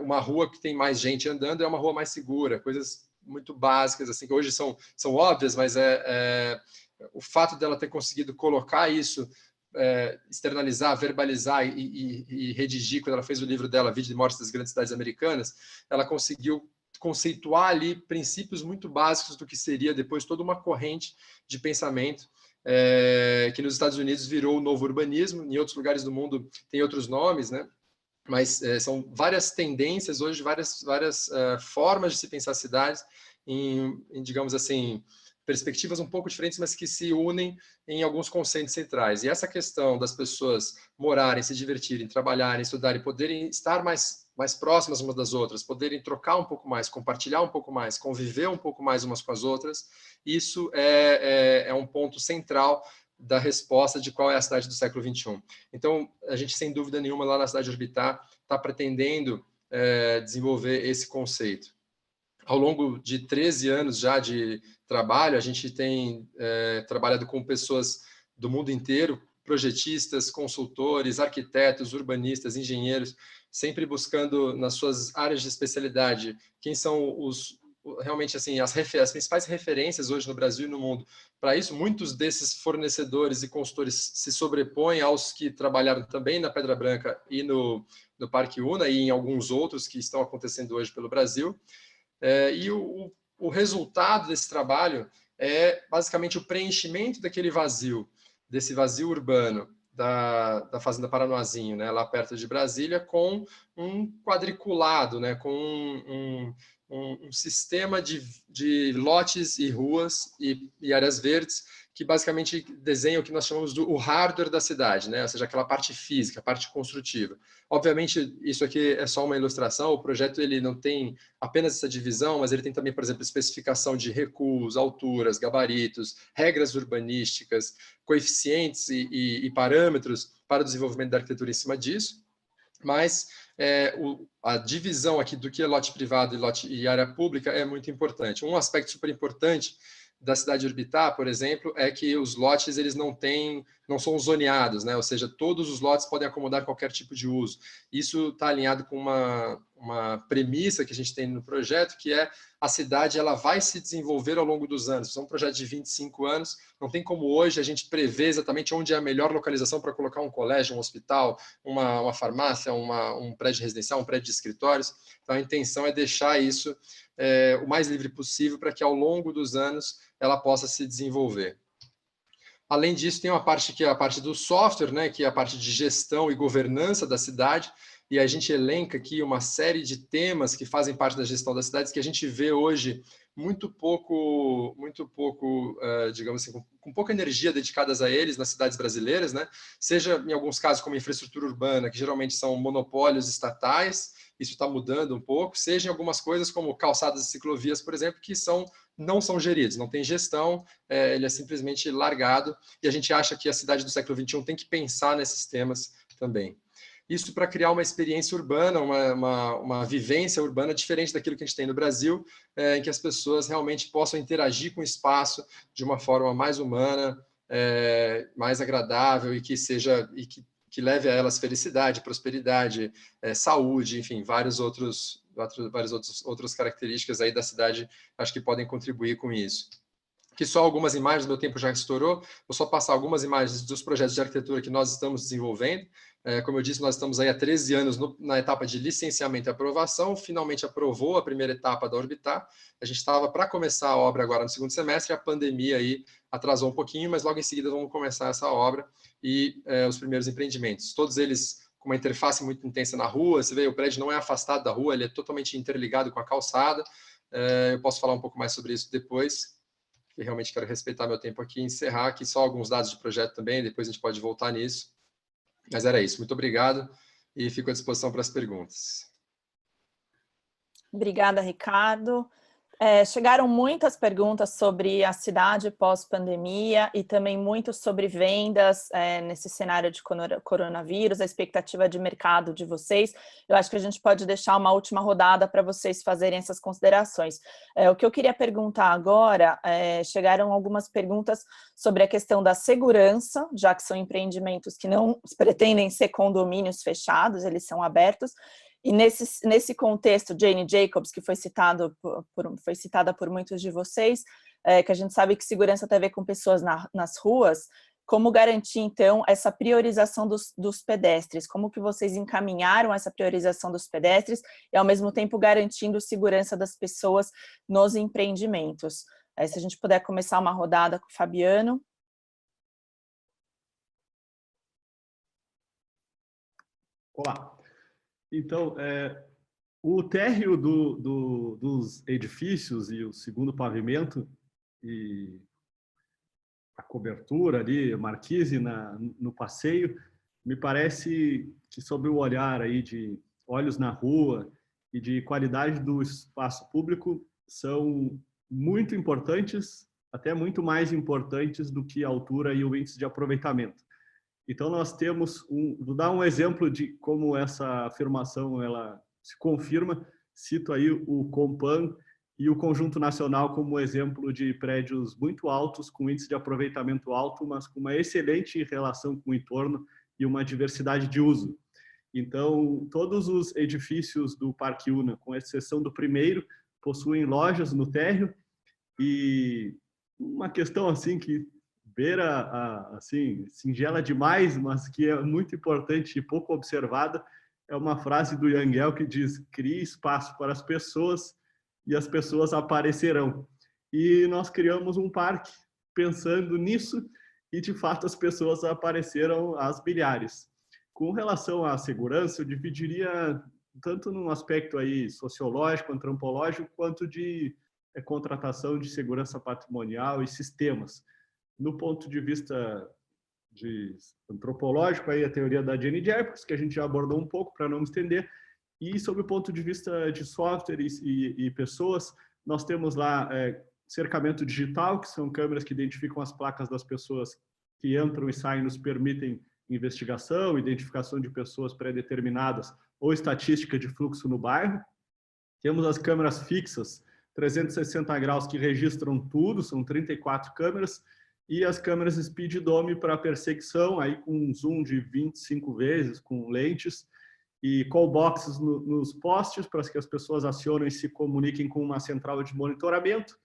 uma rua que tem mais gente andando é uma rua mais segura, coisas muito básicas, assim, que hoje são óbvias, mas o fato dela ter conseguido colocar isso, externalizar, verbalizar e redigir, quando ela fez o livro dela, Vida e Morte das Grandes Cidades Americanas, ela conseguiu conceituar ali princípios muito básicos do que seria depois toda uma corrente de pensamento que nos Estados Unidos virou o novo urbanismo. Em outros lugares do mundo tem outros nomes, né? Mas são várias tendências hoje, várias formas de se pensar cidades em, digamos assim, perspectivas um pouco diferentes, mas que se unem em alguns conceitos centrais. E essa questão das pessoas morarem, se divertirem, trabalharem, estudarem, poderem estar mais próximas umas das outras, poderem trocar um pouco mais, compartilhar um pouco mais, conviver um pouco mais umas com as outras, isso é um ponto central da resposta de qual é a cidade do século XXI. Então, a gente, sem dúvida nenhuma, lá na cidade de Orbitar, está pretendendo desenvolver esse conceito. Ao longo de 13 anos já de trabalho, a gente tem trabalhado com pessoas do mundo inteiro, projetistas, consultores, arquitetos, urbanistas, engenheiros, sempre buscando nas suas áreas de especialidade quem são realmente assim as principais referências hoje no Brasil e no mundo. Para isso, muitos desses fornecedores e consultores se sobrepõem aos que trabalharam também na Pedra Branca e no Parque Una e em alguns outros que estão acontecendo hoje pelo Brasil. E o resultado desse trabalho é basicamente o preenchimento daquele vazio, desse vazio urbano da Fazenda Paranoazinho, né, lá perto de Brasília, com um quadriculado, né, com um sistema de lotes e ruas e áreas verdes que basicamente desenha o que nós chamamos do hardware da cidade, né? Ou seja, aquela parte física, a parte construtiva. Obviamente, isso aqui é só uma ilustração, o projeto ele não tem apenas essa divisão, mas ele tem também, por exemplo, especificação de recuos, alturas, gabaritos, regras urbanísticas, coeficientes e parâmetros para o desenvolvimento da arquitetura em cima disso. Mas a divisão aqui do que é lote privado e área pública é muito importante. Um aspecto super importante da cidade de Orbitar, por exemplo, é que os lotes eles não são zoneados, né? Ou seja, todos os lotes podem acomodar qualquer tipo de uso. Isso está alinhado com uma premissa que a gente tem no projeto, que é a cidade ela vai se desenvolver ao longo dos anos. Isso é um projeto de 25 anos, não tem como hoje a gente prever exatamente onde é a melhor localização para colocar um colégio, um hospital, uma farmácia, um prédio residencial, um prédio de escritórios. Então, a intenção é deixar isso o mais livre possível para que ao longo dos anos ela possa se desenvolver. Além disso, tem uma parte que é a parte do software, né, que é a parte de gestão e governança da cidade, e a gente elenca aqui uma série de temas que fazem parte da gestão das cidades que a gente vê hoje muito pouco, digamos assim, com pouca energia dedicadas a eles nas cidades brasileiras, né? Seja em alguns casos como infraestrutura urbana, que geralmente são monopólios estatais, isso está mudando um pouco, seja em algumas coisas como calçadas e ciclovias, por exemplo, que não são geridos, não tem gestão, ele é simplesmente largado, e a gente acha que a cidade do século XXI tem que pensar nesses temas também. Isso para criar uma experiência urbana, uma vivência urbana diferente daquilo que a gente tem no Brasil, em que as pessoas realmente possam interagir com o espaço de uma forma mais humana, mais agradável e que leve a elas felicidade, prosperidade, saúde, enfim, várias outras características aí da cidade, acho que podem contribuir com isso. Aqui só algumas imagens, meu tempo já estourou, vou só passar algumas imagens dos projetos de arquitetura que nós estamos desenvolvendo. Como eu disse, nós estamos aí há 13 anos na etapa de licenciamento e aprovação, finalmente aprovou a primeira etapa da Orbitar. A gente estava para começar a obra agora no segundo semestre, a pandemia aí atrasou um pouquinho, mas logo em seguida vamos começar essa obra e os primeiros empreendimentos. Todos eles uma interface muito intensa na rua. Você vê, o prédio não é afastado da rua, ele é totalmente interligado com a calçada. Eu posso falar um pouco mais sobre isso depois, que realmente quero respeitar meu tempo aqui e encerrar aqui só alguns dados de projeto também, depois a gente pode voltar nisso. Mas era isso, muito obrigado e fico à disposição para as perguntas. Obrigada, Ricardo. Chegaram muitas perguntas sobre a cidade pós-pandemia e também muito sobre vendas nesse cenário de coronavírus, a expectativa de mercado de vocês. Eu acho que a gente pode deixar uma última rodada para vocês fazerem essas considerações. O que eu queria perguntar agora, chegaram algumas perguntas sobre a questão da segurança, já que são empreendimentos que não pretendem ser condomínios fechados, eles são abertos. E nesse contexto, Jane Jacobs, que foi citada por muitos de vocês, que a gente sabe que segurança tem a ver com pessoas nas ruas, como garantir, então, essa priorização dos pedestres? Como que vocês encaminharam essa priorização dos pedestres e, ao mesmo tempo, garantindo segurança das pessoas nos empreendimentos? Se a gente puder começar uma rodada com o Fabiano. Olá. Então, o térreo dos edifícios e o segundo pavimento e a cobertura ali, a marquise no passeio, me parece que sob o olhar aí de olhos na rua e de qualidade do espaço público são muito importantes, até muito mais importantes do que a altura e o índice de aproveitamento. Então, nós temos, vou dar um exemplo de como essa afirmação ela se confirma. Cito aí o Compan e o Conjunto Nacional como exemplo de prédios muito altos, com índice de aproveitamento alto, mas com uma excelente relação com o entorno e uma diversidade de uso. Então, todos os edifícios do Parque Una, com exceção do primeiro, possuem lojas no térreo e uma questão assim que beira, assim, singela demais, mas que é muito importante e pouco observada, é uma frase do Yangel que diz: crie espaço para as pessoas e as pessoas aparecerão. E nós criamos um parque pensando nisso e, de fato, as pessoas apareceram às milhares. Com relação à segurança, eu dividiria tanto num aspecto aí sociológico, antropológico, quanto de contratação de segurança patrimonial e sistemas. No ponto de vista antropológico, aí a teoria da Jane Jacobs, que a gente já abordou um pouco para não me estender, e sob o ponto de vista de softwares e pessoas, nós temos lá cercamento digital, que são câmeras que identificam as placas das pessoas que entram e saem, nos permitem investigação, identificação de pessoas pré-determinadas ou estatística de fluxo no bairro. Temos as câmeras fixas, 360 graus, que registram tudo, são 34 câmeras, e as câmeras Speed Dome para perseguição, aí com um zoom de 25 vezes, com lentes, e call boxes nos postes, para que as pessoas acionem e se comuniquem com uma central de monitoramento,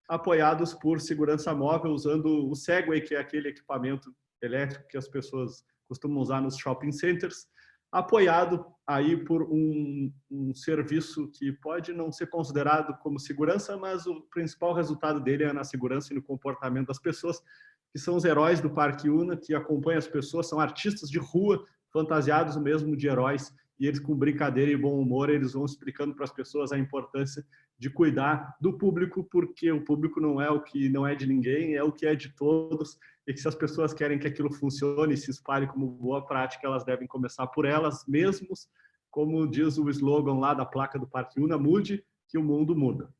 apoiados por segurança móvel, usando o Segway, que é aquele equipamento elétrico que as pessoas costumam usar nos shopping centers, apoiado aí por um serviço que pode não ser considerado como segurança, mas o principal resultado dele é na segurança e no comportamento das pessoas, que são os heróis do Parque Una, que acompanham as pessoas, são artistas de rua, fantasiados mesmo de heróis, e eles, com brincadeira e bom humor, eles vão explicando para as pessoas a importância de cuidar do público, porque o público não é o que não é de ninguém, é o que é de todos, e que se as pessoas querem que aquilo funcione e se espalhe como boa prática, elas devem começar por elas mesmas, como diz o slogan lá da placa do Parque Una: mude, que o mundo muda.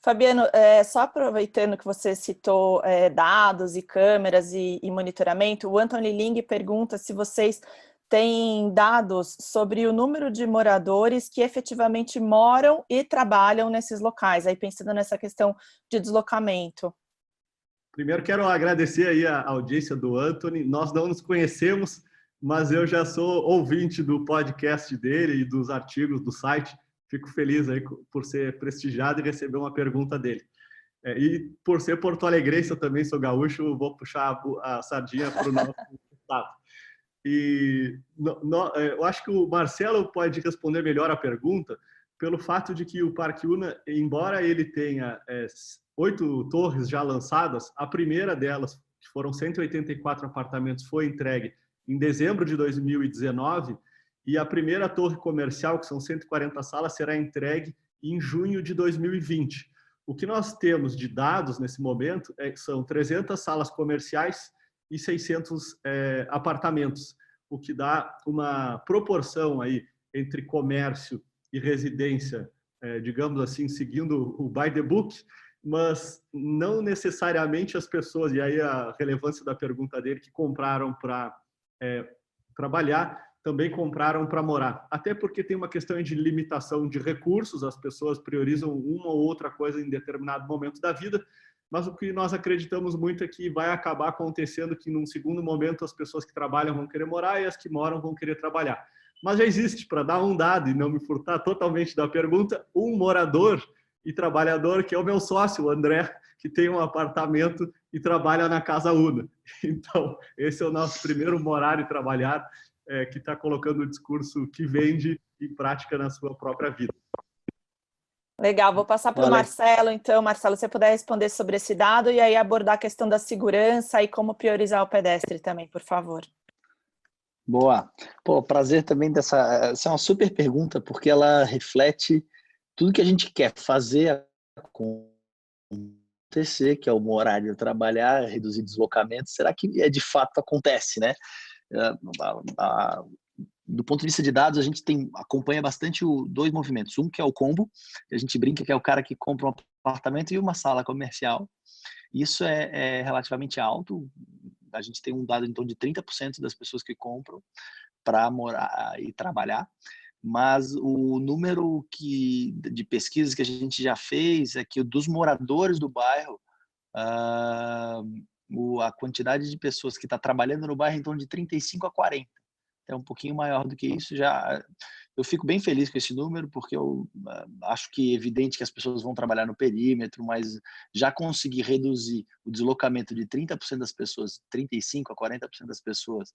Fabiano, só aproveitando que você citou dados e câmeras e monitoramento, o Anthony Ling pergunta se vocês têm dados sobre o número de moradores que efetivamente moram e trabalham nesses locais, aí pensando nessa questão de deslocamento. Primeiro, quero agradecer aí a audiência do Anthony. Nós não nos conhecemos, mas eu já sou ouvinte do podcast dele e dos artigos do site. Fico feliz aí por ser prestigiado e receber uma pergunta dele. E por ser porto-alegrense, eu também sou gaúcho, vou puxar a sardinha para o nosso estado. E eu acho que o Marcelo pode responder melhor a pergunta, pelo fato de que o Parque Una, embora ele tenha 8 torres já lançadas, a primeira delas, que foram 184 apartamentos, foi entregue em dezembro de 2019, e a primeira torre comercial, que são 140 salas, será entregue em junho de 2020. O que nós temos de dados nesse momento são 300 salas comerciais e 600 apartamentos, o que dá uma proporção aí entre comércio e residência, digamos assim, seguindo o by the book, mas não necessariamente as pessoas, e aí a relevância da pergunta dele, que compraram para trabalhar, também compraram para morar. Até porque tem uma questão de limitação de recursos, as pessoas priorizam uma ou outra coisa em determinado momento da vida, mas o que nós acreditamos muito é que vai acabar acontecendo que, num segundo momento, as pessoas que trabalham vão querer morar e as que moram vão querer trabalhar. Mas já existe, para dar um dado e não me furtar totalmente da pergunta, um morador e trabalhador, que é o meu sócio, o André, que tem um apartamento e trabalha na Casa Una. Então, esse é o nosso primeiro morar e trabalhar, que está colocando o discurso que vende em prática na sua própria vida. Legal, vou passar para o Marcelo, então. Marcelo, se você puder responder sobre esse dado e aí abordar a questão da segurança e como priorizar o pedestre também, por favor. Boa. Pô, prazer também dessa... Essa é uma super pergunta, porque ela reflete tudo que a gente quer fazer acontecer, que é o horário de trabalhar, reduzir deslocamentos. Será que de fato acontece, né? Do ponto de vista de dados, a gente acompanha bastante dois movimentos. Um que é o combo, que a gente brinca que é o cara que compra um apartamento e uma sala comercial. Isso é relativamente alto. A gente tem um dado em torno de 30% das pessoas que compram para morar e trabalhar. Mas o número de pesquisas que a gente já fez é que dos moradores do bairro, a quantidade de pessoas que está trabalhando no bairro é em torno de 35 a 40. É um pouquinho maior do que isso. Eu fico bem feliz com esse número, porque eu acho que é evidente que as pessoas vão trabalhar no perímetro, mas já conseguir reduzir o deslocamento de 30% das pessoas, 35% a 40% das pessoas,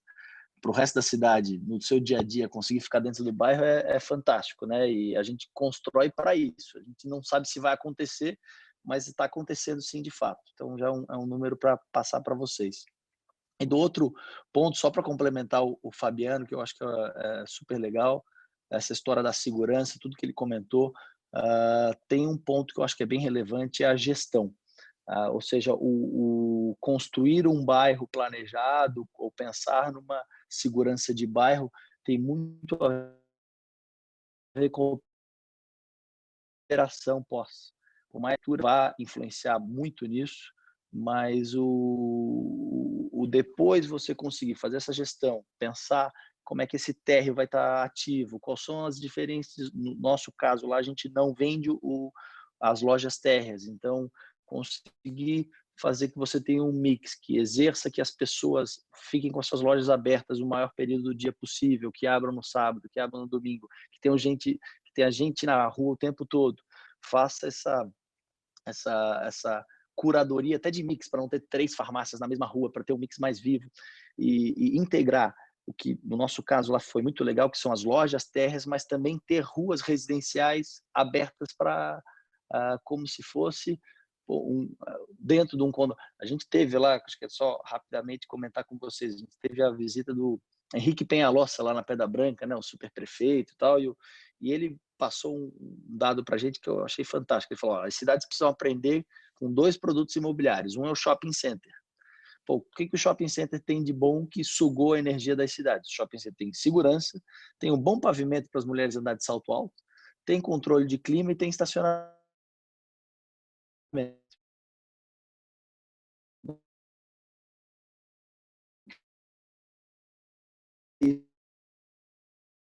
para o resto da cidade, no seu dia a dia, conseguir ficar dentro do bairro é fantástico, né? E a gente constrói para isso. A gente não sabe se vai acontecer, mas está acontecendo sim, de fato. Então, já é um número para passar para vocês. E do outro ponto, só para complementar o Fabiano, que eu acho que é super legal, essa história da segurança, tudo que ele comentou, tem um ponto que eu acho que é bem relevante, é a gestão. Ou seja, o construir um bairro planejado ou pensar numa segurança de bairro tem muito a ver com operação pós. Por mais que vá influenciar muito nisso, mas o depois você conseguir fazer essa gestão, pensar como é que esse térreo vai estar ativo, quais são as diferenças. No nosso caso lá, a gente não vende as lojas térreas, então conseguir fazer que você tenha um mix que exerça que as pessoas fiquem com as suas lojas abertas o maior período do dia possível, que abram no sábado, que abram no domingo, que tenha gente na rua o tempo todo, faça essa curadoria até de mix, para não ter 3 farmácias na mesma rua, para ter um mix mais vivo e integrar o que no nosso caso lá foi muito legal, que são as lojas térreas, mas também ter ruas residenciais abertas para como se fosse dentro de um condomínio. A gente teve lá, acho que é só rapidamente comentar com vocês, a gente teve a visita do Henrique Penhalossi lá na Pedra Branca, né, o superprefeito e tal, e ele passou um dado para a gente que eu achei fantástico. Ele falou: as cidades precisam aprender com 2 produtos imobiliários. Um é o shopping center. Pô, o que o shopping center tem de bom que sugou a energia das cidades? O shopping center tem segurança, tem um bom pavimento para as mulheres andar de salto alto, tem controle de clima e tem estacionamento.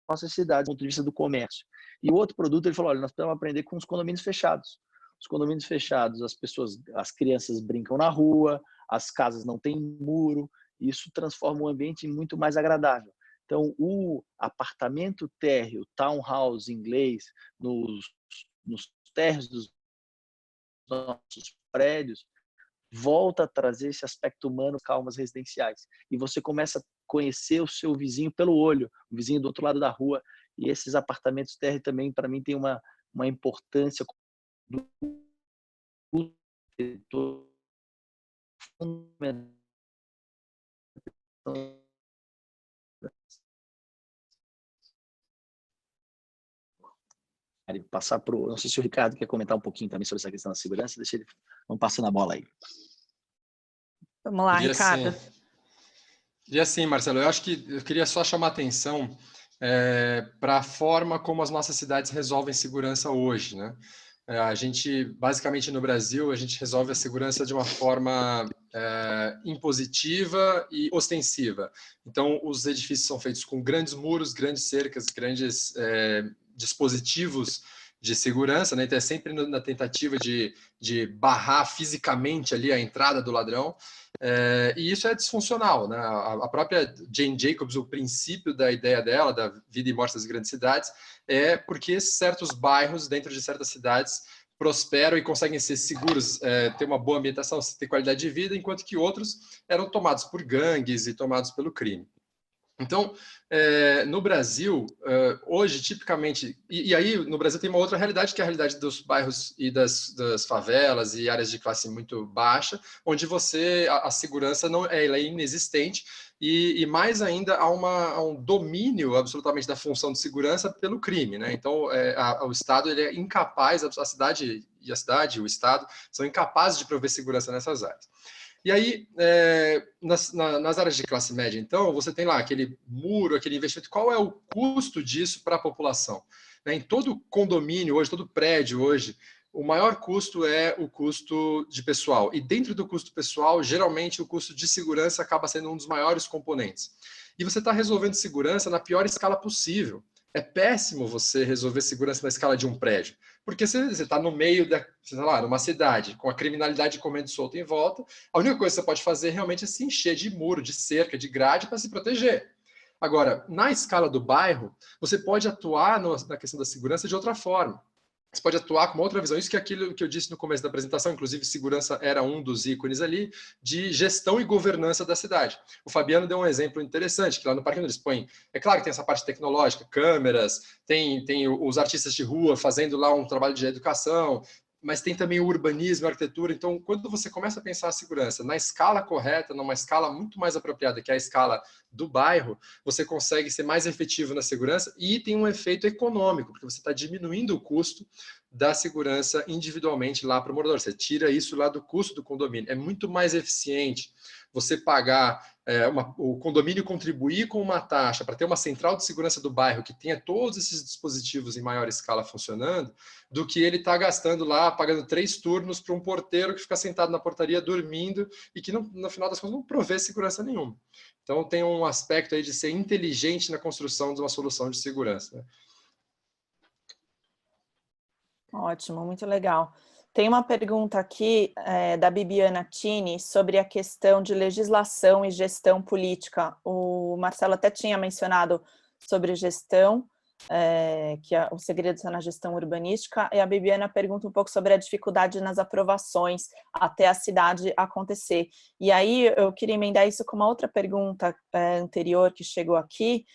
Nossa cidade, do ponto de vista do comércio. E o outro produto, ele falou: olha, nós precisamos aprender com os condomínios fechados. Os condomínios fechados, as crianças brincam na rua, as casas não têm muro, e isso transforma o ambiente em muito mais agradável. Então, o apartamento térreo, townhouse em inglês, nos térreos dos nossos prédios, volta a trazer esse aspecto humano, calmas residenciais. E você começa a conhecer o seu vizinho pelo olho, o vizinho do outro lado da rua. E esses apartamentos térreo também, para mim, tem uma importância fundamental passar para não sei se o Ricardo quer comentar um pouquinho também sobre essa questão da segurança, deixa ele, vamos passando a bola aí. Vamos lá, Ricardo. E assim, Marcelo, eu queria só chamar a atenção para a forma como as nossas cidades resolvem segurança hoje, né? A gente, basicamente no Brasil, a gente resolve a segurança de uma forma impositiva e ostensiva. Então, os edifícios são feitos com grandes muros, grandes cercas, grandes dispositivos de segurança, né? Então, é sempre na tentativa de barrar fisicamente ali a entrada do ladrão. E isso é disfuncional, né? A própria Jane Jacobs, o princípio da ideia dela, da vida e morte das grandes cidades, é porque certos bairros dentro de certas cidades prosperam e conseguem ser seguros, ter uma boa ambientação, ter qualidade de vida, enquanto que outros eram tomados por gangues e tomados pelo crime. Então, no Brasil, hoje, tipicamente... E aí, no Brasil tem uma outra realidade, que é a realidade dos bairros e das favelas e áreas de classe muito baixa, onde a segurança ela é inexistente e mais ainda há um domínio absolutamente da função de segurança pelo crime, né? Então, o Estado ele é incapaz, o Estado são incapazes de prover segurança nessas áreas. E aí, nas áreas de classe média, então, você tem lá aquele muro, aquele investimento. Qual é o custo disso para a população? Em todo condomínio hoje, todo prédio hoje, o maior custo é o custo de pessoal. E dentro do custo pessoal, geralmente, o custo de segurança acaba sendo um dos maiores componentes. E você está resolvendo segurança na pior escala possível. É péssimo você resolver segurança na escala de um prédio, porque você está no meio numa cidade, com a criminalidade comendo solta em volta, a única coisa que você pode fazer realmente é se encher de muro, de cerca, de grade para se proteger. Agora, na escala do bairro, você pode atuar na questão da segurança de outra forma. Você pode atuar com uma outra visão. Isso que é aquilo que eu disse no começo da apresentação, inclusive segurança era um dos ícones ali, de gestão e governança da cidade. O Fabiano deu um exemplo interessante, que lá no Parque eles põem, é claro que tem essa parte tecnológica, câmeras, tem os artistas de rua fazendo lá um trabalho de educação, mas tem também o urbanismo, a arquitetura. Então, quando você começa a pensar a segurança na escala correta, numa escala muito mais apropriada, que é a escala do bairro, você consegue ser mais efetivo na segurança e tem um efeito econômico, porque você está diminuindo o custo da segurança individualmente lá para o morador. Você tira isso lá do custo do condomínio. É muito mais eficiente você pagar, o condomínio contribuir com uma taxa para ter uma central de segurança do bairro que tenha todos esses dispositivos em maior escala funcionando, do que ele está gastando lá, pagando 3 turnos para um porteiro que fica sentado na portaria dormindo e que, no final das contas, não provê segurança nenhuma. Então, tem um aspecto aí de ser inteligente na construção de uma solução de segurança, né? Ótimo, muito legal. Tem uma pergunta aqui da Bibiana Tini sobre a questão de legislação e gestão política. O Marcelo até tinha mencionado sobre gestão, que o segredo está na gestão urbanística, e a Bibiana pergunta um pouco sobre a dificuldade nas aprovações até a cidade acontecer. E aí eu queria emendar isso com uma outra pergunta anterior que chegou aqui,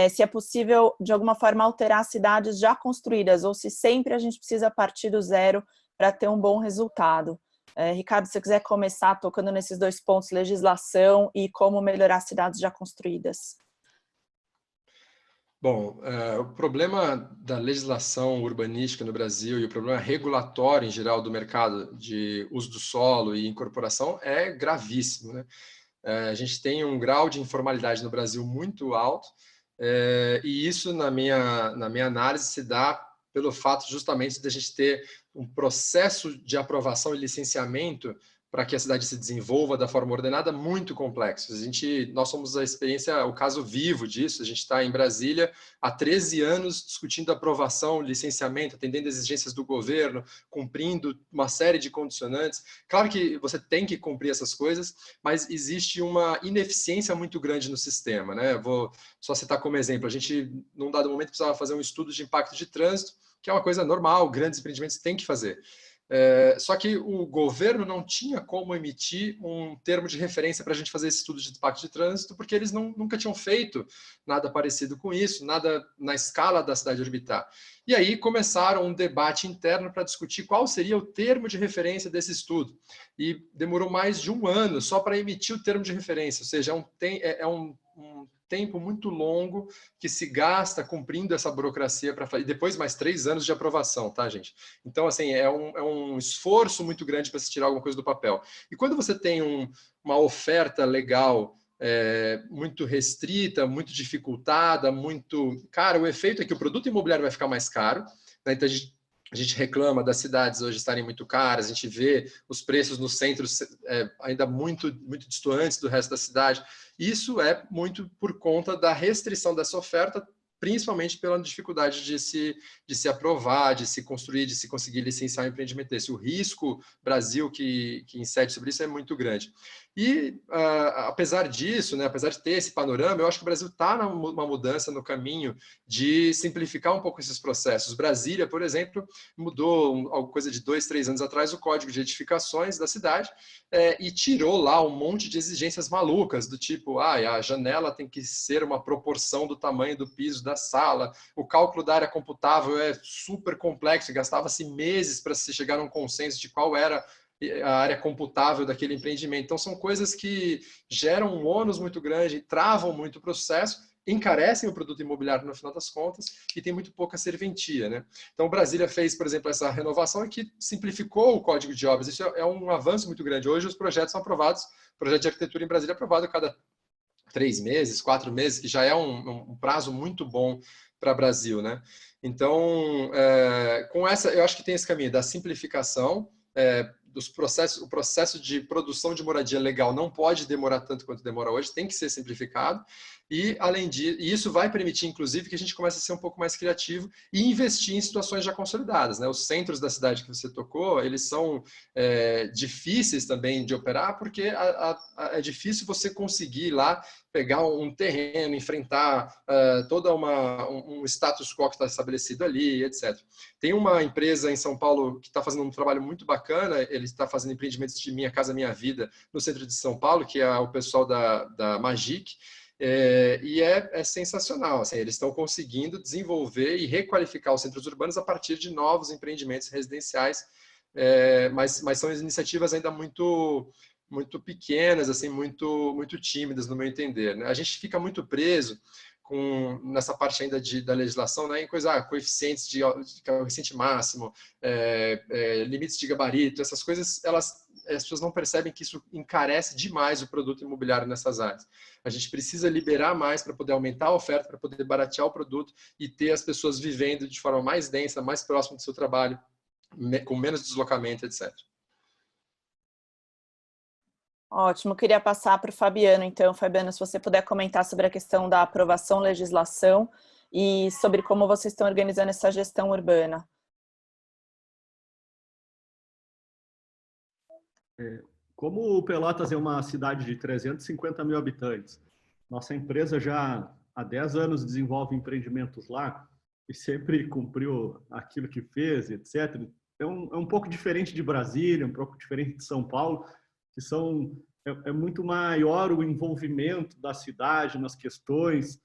se é possível, de alguma forma, alterar cidades já construídas, ou se sempre a gente precisa partir do zero para ter um bom resultado. Ricardo, se você quiser começar tocando nesses 2 pontos, legislação e como melhorar cidades já construídas. Bom, o problema da legislação urbanística no Brasil e o problema regulatório em geral do mercado de uso do solo e incorporação é gravíssimo, né? A gente tem um grau de informalidade no Brasil muito alto, e isso, na minha análise, se dá pelo fato justamente de a gente ter um processo de aprovação e licenciamento para que a cidade se desenvolva da forma ordenada muito complexo. Nós somos a experiência, o caso vivo disso. A gente está em Brasília há 13 anos discutindo aprovação, licenciamento, atendendo às exigências do governo, cumprindo uma série de condicionantes. Claro que você tem que cumprir essas coisas, mas existe uma ineficiência muito grande no sistema, né? Vou só citar como exemplo, a gente, num dado momento, precisava fazer um estudo de impacto de trânsito, que é uma coisa normal, grandes empreendimentos têm que fazer. Só que o governo não tinha como emitir um termo de referência para a gente fazer esse estudo de impacto de trânsito, porque eles nunca tinham feito nada parecido com isso, nada na escala da cidade orbitar. E aí começaram um debate interno para discutir qual seria o termo de referência desse estudo. E demorou mais de 1 ano só para emitir o termo de referência, ou seja, é um tempo muito longo que se gasta cumprindo essa burocracia para e depois mais 3 anos de aprovação, tá, gente? Então, assim, é um esforço muito grande para se tirar alguma coisa do papel. E quando você tem uma oferta legal muito restrita, muito dificultada, cara, o efeito é que o produto imobiliário vai ficar mais caro, né? Então a gente reclama das cidades hoje estarem muito caras, a gente vê os preços nos centros ainda muito distantes do resto da cidade. Isso é muito por conta da restrição dessa oferta, principalmente pela dificuldade de se aprovar, de se construir, de se conseguir licenciar um empreendimento desse. O risco Brasil que incide sobre isso é muito grande. E, apesar disso, né, apesar de ter esse panorama, eu acho que o Brasil está numa mudança no caminho de simplificar um pouco esses processos. Brasília, por exemplo, mudou, alguma coisa de 2, 3 anos atrás, o Código de Edificações da cidade e tirou lá um monte de exigências malucas, do tipo, a janela tem que ser uma proporção do tamanho do piso da sala, o cálculo da área computável é super complexo, gastava-se meses para se chegar a um consenso de qual era a área computável daquele empreendimento. Então, são coisas que geram um ônus muito grande, travam muito o processo, encarecem o produto imobiliário no final das contas e tem muito pouca serventia, né? Então, Brasília fez, por exemplo, essa renovação que simplificou o Código de Obras. Isso é um avanço muito grande. Hoje, os projetos são aprovados, o projeto de arquitetura em Brasília é aprovado a cada 3 meses, 4 meses, que já é um prazo muito bom para o Brasil, né? Então, com essa, eu acho que tem esse caminho da simplificação, dos processos, o processo de produção de moradia legal não pode demorar tanto quanto demora hoje, tem que ser simplificado, e além disso, isso vai permitir, inclusive, que a gente comece a ser um pouco mais criativo e investir em situações já consolidadas, né? Os centros da cidade que você tocou, eles são difíceis também de operar, porque é difícil você conseguir lá pegar um terreno, enfrentar todo um status quo que está estabelecido ali, etc. Tem uma empresa em São Paulo que está fazendo um trabalho muito bacana, ele está fazendo empreendimentos de Minha Casa Minha Vida no centro de São Paulo, que é o pessoal da Magic, e é sensacional. Assim, eles estão conseguindo desenvolver e requalificar os centros urbanos a partir de novos empreendimentos residenciais, mas são iniciativas ainda muito pequenas, assim, muito tímidas, no meu entender, né? A gente fica muito preso nessa parte ainda da legislação, né, em coeficientes de coeficiente máximo, limites de gabarito, essas coisas, as pessoas não percebem que isso encarece demais o produto imobiliário nessas áreas. A gente precisa liberar mais para poder aumentar a oferta, para poder baratear o produto e ter as pessoas vivendo de forma mais densa, mais próxima do seu trabalho, com menos deslocamento, etc. Ótimo, queria passar para o Fabiano, então. Fabiano, se você puder comentar sobre a questão da aprovação, legislação e sobre como vocês estão organizando essa gestão urbana. Como o Pelotas é uma cidade de 350 mil habitantes, nossa empresa já há 10 anos desenvolve empreendimentos lá e sempre cumpriu aquilo que fez, etc. É um pouco diferente de Brasília, um pouco diferente de São Paulo, que é muito maior o envolvimento da cidade nas questões,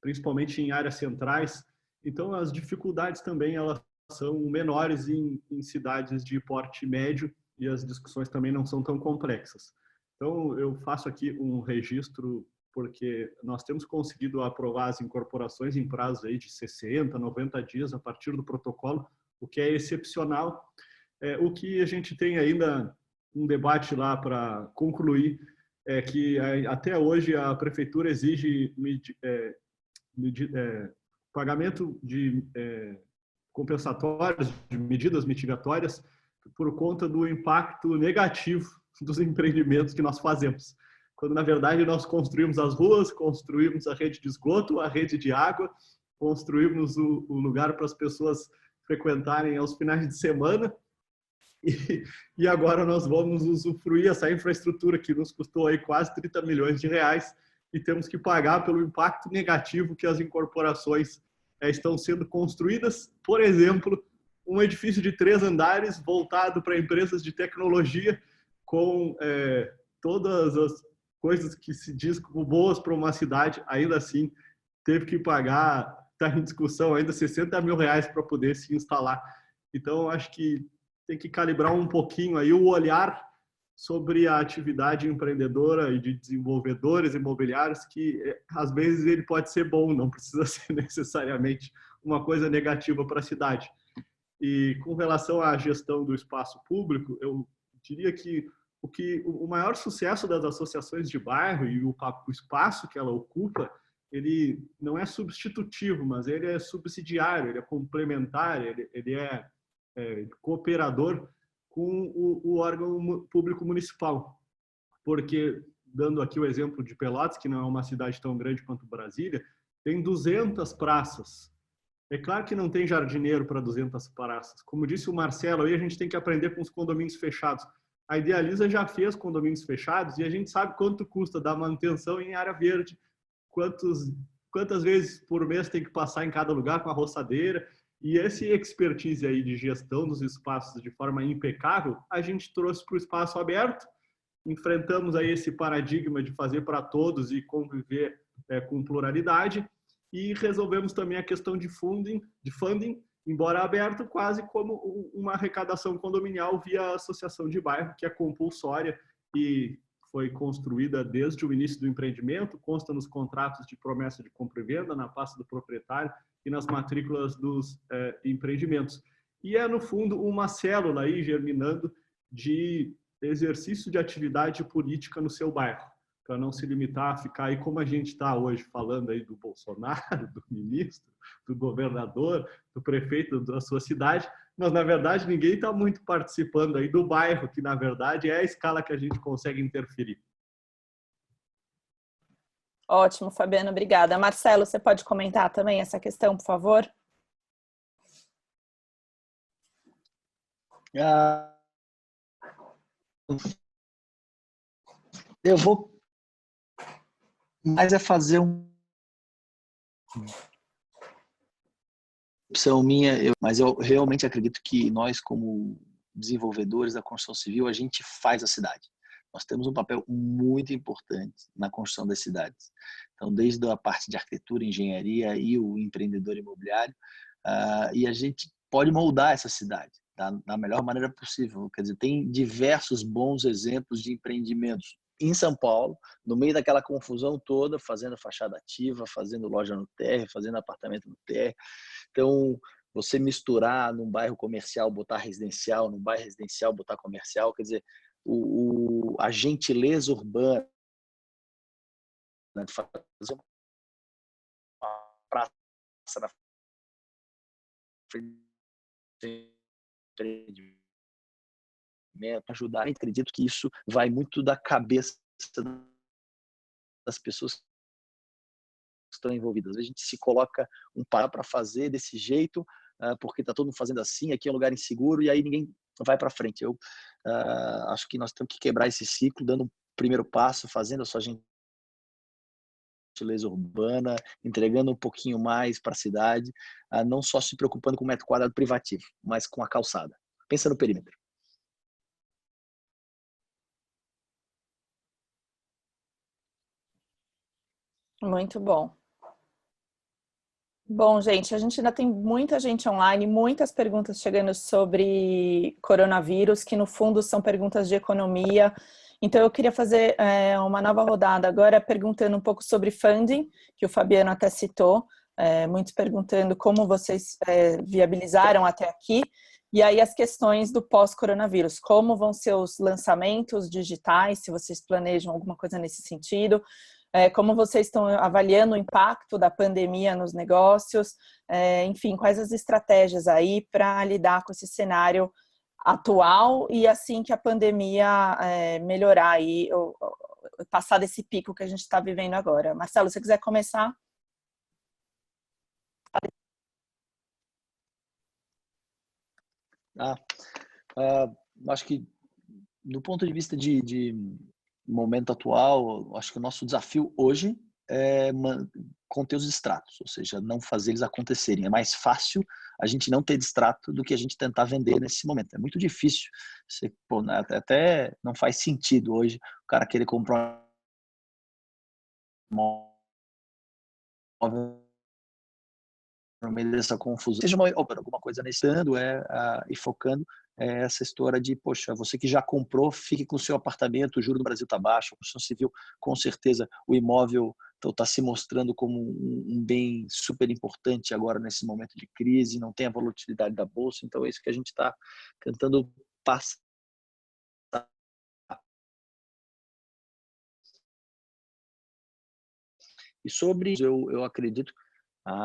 principalmente em áreas centrais. Então, as dificuldades também elas são menores em cidades de porte médio e as discussões também não são tão complexas. Então, eu faço aqui um registro porque nós temos conseguido aprovar as incorporações em prazo aí de 60, 90 dias a partir do protocolo, o que é excepcional. O que a gente tem ainda um debate lá para concluir é que até hoje a prefeitura exige pagamento de compensatórios, de medidas mitigatórias por conta do impacto negativo dos empreendimentos que nós fazemos. Quando, na verdade, nós construímos as ruas, construímos a rede de esgoto, a rede de água, construímos o lugar para as pessoas frequentarem aos finais de semana, e agora nós vamos usufruir essa infraestrutura que nos custou aí quase 30 milhões de reais e temos que pagar pelo impacto negativo que as incorporações estão sendo construídas. Por exemplo, um edifício de 3 andares voltado para empresas de tecnologia com todas as coisas que se diz como boas para uma cidade, ainda assim teve que pagar, está em discussão ainda 60 mil reais para poder se instalar. Então, acho que tem que calibrar um pouquinho aí o olhar sobre a atividade empreendedora e de desenvolvedores imobiliários, que às vezes ele pode ser bom, não precisa ser necessariamente uma coisa negativa para a cidade. E com relação à gestão do espaço público, eu diria que o maior sucesso das associações de bairro e o espaço que ela ocupa, ele não é substitutivo, mas ele é subsidiário, ele é complementar, ele é cooperador com o órgão público municipal. Porque, dando aqui o exemplo de Pelotas, que não é uma cidade tão grande quanto Brasília, tem 200 praças. É claro que não tem jardineiro para 200 praças. Como disse o Marcelo, aí a gente tem que aprender com os condomínios fechados. A Idealiza já fez condomínios fechados e a gente sabe quanto custa dar manutenção em área verde, quantas vezes por mês tem que passar em cada lugar com a roçadeira. E esse expertise aí de gestão dos espaços de forma impecável, a gente trouxe para o espaço aberto. Enfrentamos aí esse paradigma de fazer para todos e conviver com pluralidade. E resolvemos também a questão de funding, embora aberto, quase como uma arrecadação condominial via associação de bairro, que é compulsória e foi construída desde o início do empreendimento, consta nos contratos de promessa de compra e venda, na pasta do proprietário e nas matrículas dos empreendimentos. E é, no fundo, uma célula aí germinando de exercício de atividade política no seu bairro, para não se limitar a ficar aí como a gente está hoje falando aí do Bolsonaro, do ministro, do governador, do prefeito da sua cidade, mas na verdade ninguém está muito participando aí do bairro, que na verdade é a escala que a gente consegue interferir. Ótimo, Fabiano, obrigada. Marcelo, você pode comentar também essa questão, por favor? Eu vou mais fazer opção minha, mas eu realmente acredito que nós, como desenvolvedores da construção civil, a gente faz a cidade. Nós temos um papel muito importante na construção das cidades. Então, desde a parte de arquitetura, engenharia e o empreendedor imobiliário, e a gente pode moldar essa cidade da melhor maneira possível. Quer dizer, tem diversos bons exemplos de empreendimentos em São Paulo, no meio daquela confusão toda, fazendo fachada ativa, fazendo loja no térreo, fazendo apartamento no térreo. Então, você misturar num bairro comercial, botar residencial, num bairro residencial, botar comercial, quer dizer, a gentileza urbana, né, de fazer uma praça na frente de ajudar. Eu acredito que isso vai muito da cabeça das pessoas que estão envolvidas. A gente se coloca para fazer desse jeito, porque está todo mundo fazendo assim, aqui é um lugar inseguro, e aí ninguém vai para frente. Eu acho que nós temos que quebrar esse ciclo, dando um primeiro passo, fazendo a sua gentileza urbana, entregando um pouquinho mais para a cidade, não só se preocupando com o metro quadrado privativo, mas com a calçada. Pensa no perímetro. Muito bom. Bom, gente, a gente ainda tem muita gente online, muitas perguntas chegando sobre coronavírus, que no fundo são perguntas de economia. Então eu queria fazer uma nova rodada agora, perguntando um pouco sobre funding, que o Fabiano até citou, muitos perguntando como vocês viabilizaram até aqui, e aí as questões do pós-coronavírus, como vão ser os lançamentos digitais, se vocês planejam alguma coisa nesse sentido, como vocês estão avaliando o impacto da pandemia nos negócios, enfim, quais as estratégias aí para lidar com esse cenário atual e assim que a pandemia melhorar aí, ou passar desse pico que a gente está vivendo agora. Marcelo, se você quiser começar. Acho que do ponto de vista de momento atual, acho que o nosso desafio hoje é conter os distratos, ou seja, não fazer eles acontecerem. É mais fácil a gente não ter distrato do que a gente tentar vender nesse momento. É muito difícil. Até não faz sentido hoje o cara querer comprar um móvel no meio dessa confusão. Seja alguma coisa nesse ano e focando é essa história de, poxa, você que já comprou, fique com o seu apartamento, o juro do Brasil está baixo, a construção civil, com certeza, o imóvel está se mostrando como um bem super importante agora nesse momento de crise, não tem a volatilidade da bolsa, então é isso que a gente está tentando passar. E sobre isso, eu acredito que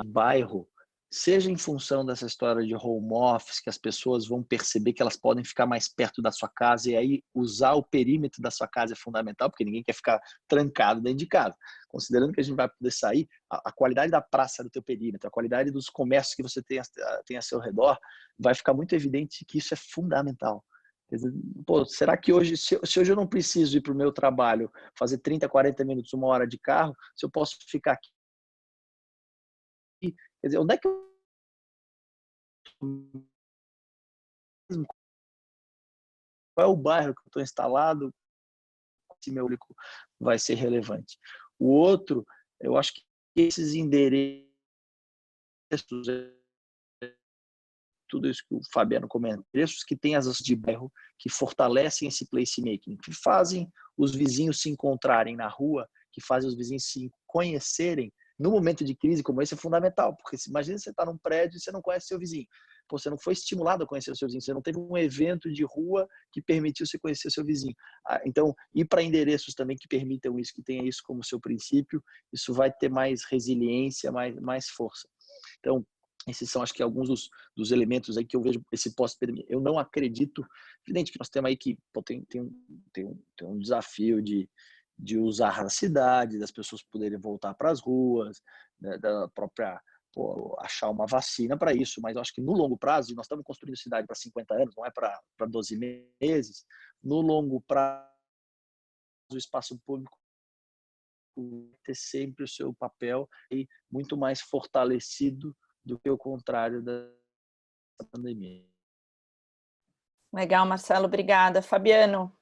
bairro, seja em função dessa história de home office, que as pessoas vão perceber que elas podem ficar mais perto da sua casa e aí usar o perímetro da sua casa é fundamental, porque ninguém quer ficar trancado dentro de casa. Considerando que a gente vai poder sair, a qualidade da praça do teu perímetro, a qualidade dos comércios que você tem a seu redor, vai ficar muito evidente que isso é fundamental. Quer dizer, pô, será que hoje, se hoje eu não preciso ir para o meu trabalho, fazer 30, 40 minutos, 1 hora de carro, se eu posso ficar aqui? Quer dizer, onde é que eu... Qual é o bairro que eu estou instalado? Se meu público vai ser relevante. O outro, eu acho que esses endereços, tudo isso que o Fabiano comenta, endereços que têm as ações de bairro, que fortalecem esse placemaking, que fazem os vizinhos se encontrarem na rua, que fazem os vizinhos se conhecerem. No momento de crise como esse é fundamental, porque imagina você estar num prédio e você não conhece seu vizinho. Pô, você não foi estimulado a conhecer o seu vizinho, você não teve um evento de rua que permitiu você conhecer seu vizinho. Então, ir para endereços também que permitam isso, que tenha isso como seu princípio, isso vai ter mais resiliência, mais força. Então, esses são, acho que, alguns dos elementos aí que eu vejo esse pós-pandemia. Eu não acredito, evidente que nós temos aí que pô, tem um desafio de usar a cidade, das pessoas poderem voltar para as ruas, né, da própria achar uma vacina para isso, mas eu acho que no longo prazo, e nós estamos construindo cidade para 50 anos, não é para 12 meses, no longo prazo o espaço público ter sempre o seu papel e muito mais fortalecido do que o contrário da pandemia. Legal, Marcelo, obrigada. Fabiano,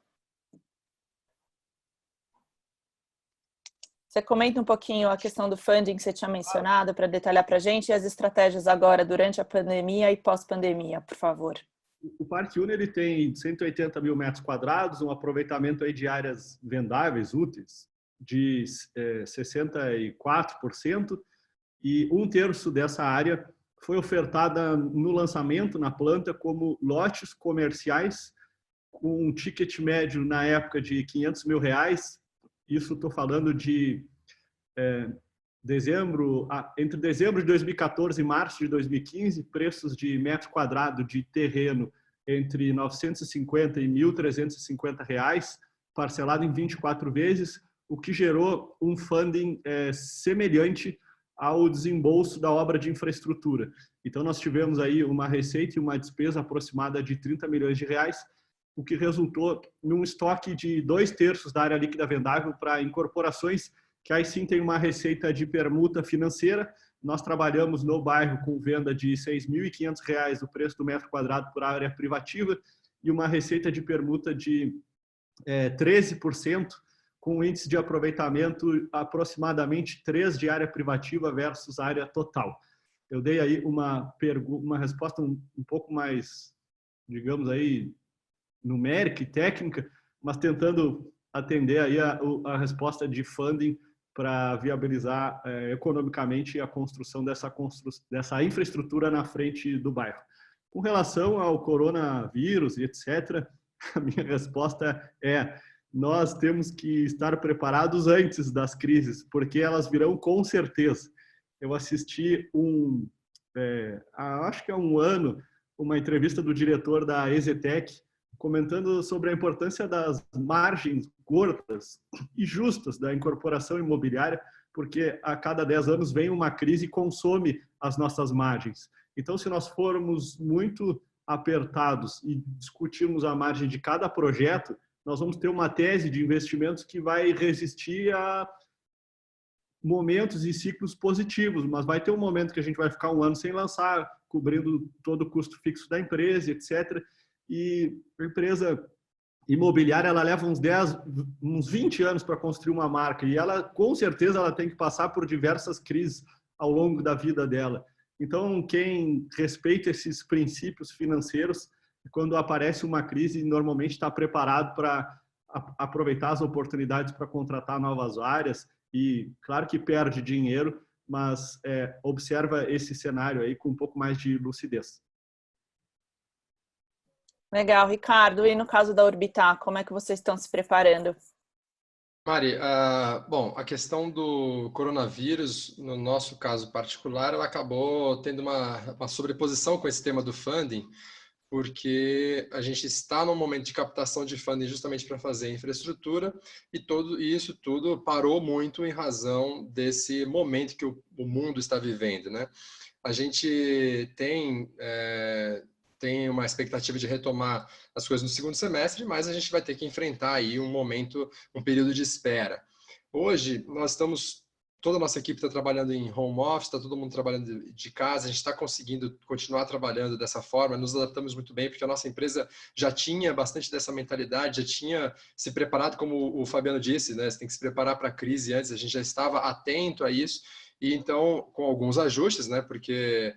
você comenta um pouquinho a questão do funding que você tinha mencionado para detalhar para a gente e as estratégias agora durante a pandemia e pós-pandemia, por favor. O Parque Uno ele tem 180 mil metros quadrados, um aproveitamento aí de áreas vendáveis, úteis, de 64%, e 1/3 dessa área foi ofertada no lançamento, na planta, como lotes comerciais, com um ticket médio na época de R$500 mil. Isso estou falando de entre dezembro de 2014 e março de 2015, preços de metro quadrado de terreno entre R$950 e R$1.350, parcelado em 24 vezes, o que gerou um funding semelhante ao desembolso da obra de infraestrutura. Então, nós tivemos aí uma receita e uma despesa aproximada de R$30 milhões, o que resultou num estoque de 2/3 da área líquida vendável para incorporações, que aí sim tem uma receita de permuta financeira. Nós trabalhamos no bairro com venda de R$6.500 o preço do metro quadrado por área privativa e uma receita de permuta de 13%, com índice de aproveitamento aproximadamente 3 de área privativa versus área total. Eu dei aí uma resposta um pouco mais, digamos aí, numérica e técnica, mas tentando atender aí a resposta de funding para viabilizar economicamente a construção dessa infraestrutura na frente do bairro. Com relação ao coronavírus e etc., a minha resposta é: nós temos que estar preparados antes das crises, porque elas virão com certeza. Eu assisti acho que há um ano, uma entrevista do diretor da EZTEC, comentando sobre a importância das margens gordas e justas da incorporação imobiliária, porque a cada 10 anos vem uma crise e consome as nossas margens. Então, se nós formos muito apertados e discutirmos a margem de cada projeto, nós vamos ter uma tese de investimentos que vai resistir a momentos e ciclos positivos, mas vai ter um momento que a gente vai ficar um ano sem lançar, cobrindo todo o custo fixo da empresa, etc., e a empresa imobiliária ela leva uns 20 anos para construir uma marca e ela com certeza ela tem que passar por diversas crises ao longo da vida dela. Então, quem respeita esses princípios financeiros quando aparece uma crise, normalmente está preparado para aproveitar as oportunidades para contratar novas áreas e, claro que perde dinheiro, mas observa esse cenário aí com um pouco mais de lucidez. Legal, Ricardo. E no caso da Orbitar, como é que vocês estão se preparando? Mari, bom, a questão do coronavírus, no nosso caso particular, ela acabou tendo uma sobreposição com esse tema do funding, porque a gente está num momento de captação de funding justamente para fazer infraestrutura e isso tudo parou muito em razão desse momento que o mundo está vivendo, né? A gente tem uma expectativa de retomar as coisas no segundo semestre, mas a gente vai ter que enfrentar aí um período de espera. Hoje, toda a nossa equipe está trabalhando em home office, está todo mundo trabalhando de casa, a gente está conseguindo continuar trabalhando dessa forma, nos adaptamos muito bem, porque a nossa empresa já tinha bastante dessa mentalidade, já tinha se preparado, como o Fabiano disse, né? Você tem que se preparar para a crise antes, a gente já estava atento a isso, e então, com alguns ajustes, né? Porque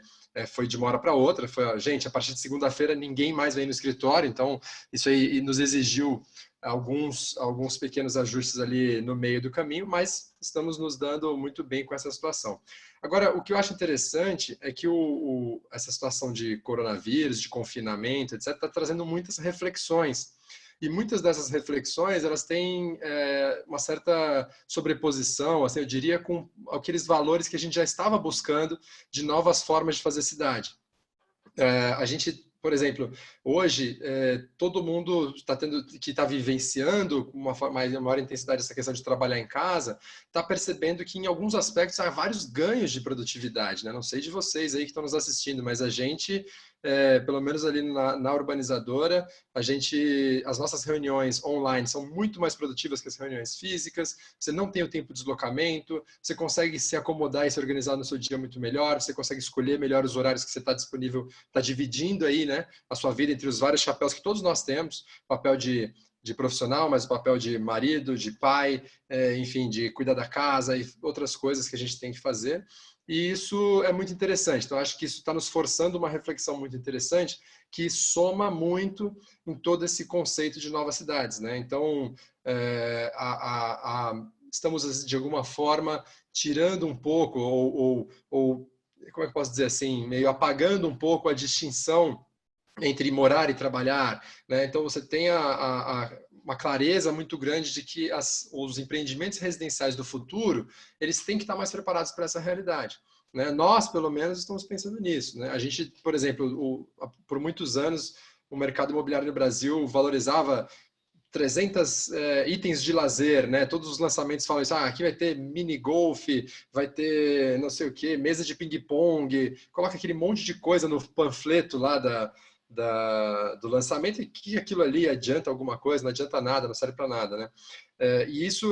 foi de uma hora para outra, gente, a partir de segunda-feira ninguém mais vem no escritório, então isso aí nos exigiu alguns pequenos ajustes ali no meio do caminho, mas estamos nos dando muito bem com essa situação. Agora, o que eu acho interessante é que essa situação de coronavírus, de confinamento, etc., está trazendo muitas reflexões. E muitas dessas reflexões, elas têm uma certa sobreposição, assim, eu diria, com aqueles valores que a gente já estava buscando de novas formas de fazer cidade. A gente, por exemplo, hoje, todo mundo que está vivenciando com uma maior intensidade essa questão de trabalhar em casa, está percebendo que em alguns aspectos há vários ganhos de produtividade, né? Não sei de vocês aí que estão nos assistindo, mas a gente, pelo menos ali na urbanizadora, as nossas reuniões online são muito mais produtivas que as reuniões físicas, você não tem o tempo de deslocamento, você consegue se acomodar e se organizar no seu dia muito melhor, você consegue escolher melhor os horários que você está disponível, está dividindo aí, né, a sua vida entre os vários chapéus que todos nós temos, papel de profissional, mas o papel de marido, de pai, enfim, de cuidar da casa e outras coisas que a gente tem que fazer. E isso é muito interessante. Então, acho que isso está nos forçando uma reflexão muito interessante que soma muito em todo esse conceito de novas cidades, né? Então, estamos, de alguma forma, tirando um pouco, ou como é que eu posso dizer assim, meio apagando um pouco a distinção entre morar e trabalhar, né? Então, você tem uma clareza muito grande de que os empreendimentos residenciais do futuro, eles têm que estar mais preparados para essa realidade. Né? Nós, pelo menos, estamos pensando nisso. Né? A gente, por exemplo, por muitos anos, o mercado imobiliário no Brasil valorizava 300 itens de lazer, né? Todos os lançamentos falam isso, aqui vai ter mini golf, vai ter não sei o que, mesa de ping-pong, coloca aquele monte de coisa no panfleto lá do lançamento e que aquilo ali adianta alguma coisa, não adianta nada, não serve para nada, né? E isso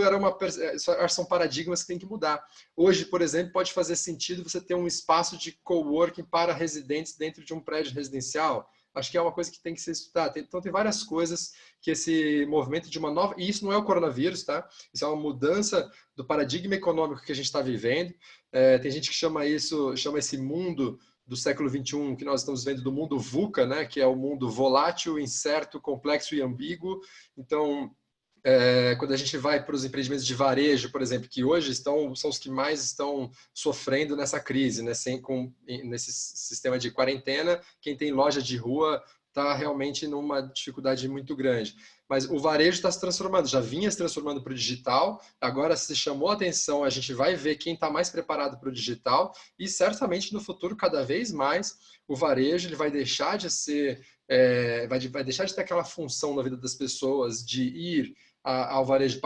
são paradigmas que tem que mudar. Hoje, por exemplo, pode fazer sentido você ter um espaço de coworking para residentes dentro de um prédio residencial. Acho que é uma coisa que tem que ser estudada. Então, tem várias coisas que esse movimento de uma nova... E isso não é o coronavírus, tá? Isso é uma mudança do paradigma econômico que a gente está vivendo. Tem gente que chama esse mundo do século XXI, que nós estamos vendo do mundo VUCA, né? Que é o mundo volátil, incerto, complexo e ambíguo. Então, quando a gente vai para os empreendimentos de varejo, por exemplo, que hoje são os que mais estão sofrendo nessa crise, né? Nesse sistema de quarentena, quem tem loja de rua está realmente numa dificuldade muito grande. Mas o varejo está se transformando, já vinha se transformando para o digital, agora se chamou a atenção, a gente vai ver quem está mais preparado para o digital e certamente no futuro, cada vez mais, o varejo ele vai deixar de ser, vai deixar de ter aquela função na vida das pessoas de ir ao varejo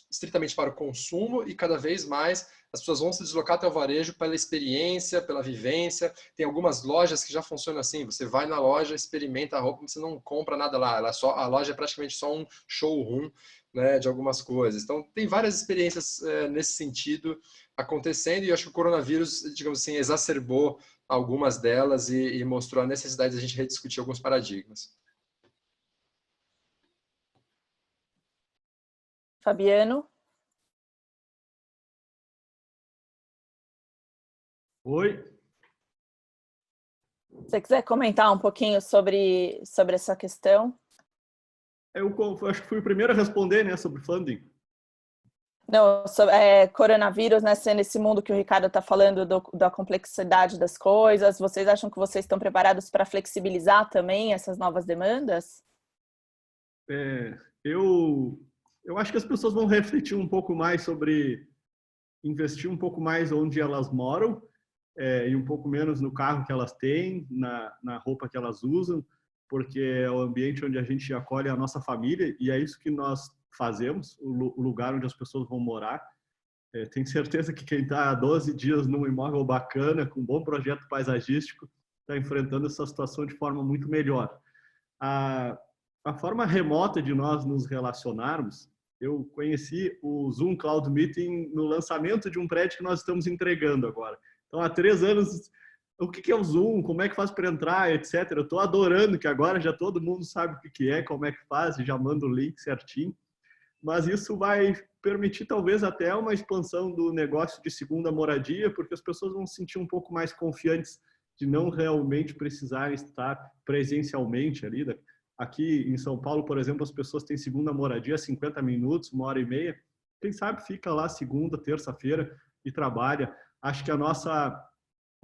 estritamente para o consumo e cada vez mais as pessoas vão se deslocar até o varejo pela experiência, pela vivência. Tem algumas lojas que já funcionam assim, você vai na loja, experimenta a roupa, você não compra nada lá, a loja é praticamente só um showroom, né, de algumas coisas. Então, tem várias experiências nesse sentido acontecendo e eu acho que o coronavírus, digamos assim, exacerbou algumas delas e mostrou a necessidade de a gente rediscutir alguns paradigmas. Fabiano? Oi? Se você quiser comentar um pouquinho sobre essa questão. Eu acho que fui o primeiro a responder, né, sobre funding. Não, coronavírus, né, sendo esse mundo que o Ricardo está falando da complexidade das coisas, vocês acham que vocês estão preparados para flexibilizar também essas novas demandas? Eu acho que as pessoas vão refletir um pouco mais sobre investir um pouco mais onde elas moram e um pouco menos no carro que elas têm, na roupa que elas usam, porque é o ambiente onde a gente acolhe a nossa família e é isso que nós fazemos, o lugar onde as pessoas vão morar. Tenho certeza que quem está há 12 dias num imóvel bacana, com um bom projeto paisagístico, está enfrentando essa situação de forma muito melhor. A forma remota de nós nos relacionarmos, eu conheci o Zoom Cloud Meeting no lançamento de um prédio que nós estamos entregando agora. Então, há 3 anos, o que é o Zoom, como é que faz para entrar, etc. Eu estou adorando que agora já todo mundo sabe o que é, como é que faz, e já manda o link certinho. Mas isso vai permitir talvez até uma expansão do negócio de segunda moradia, porque as pessoas vão se sentir um pouco mais confiantes de não realmente precisarem estar presencialmente ali. Aqui em São Paulo, por exemplo, as pessoas têm segunda moradia 50 minutos, 1h30. Quem sabe fica lá segunda, terça-feira e trabalha. Acho que a nossa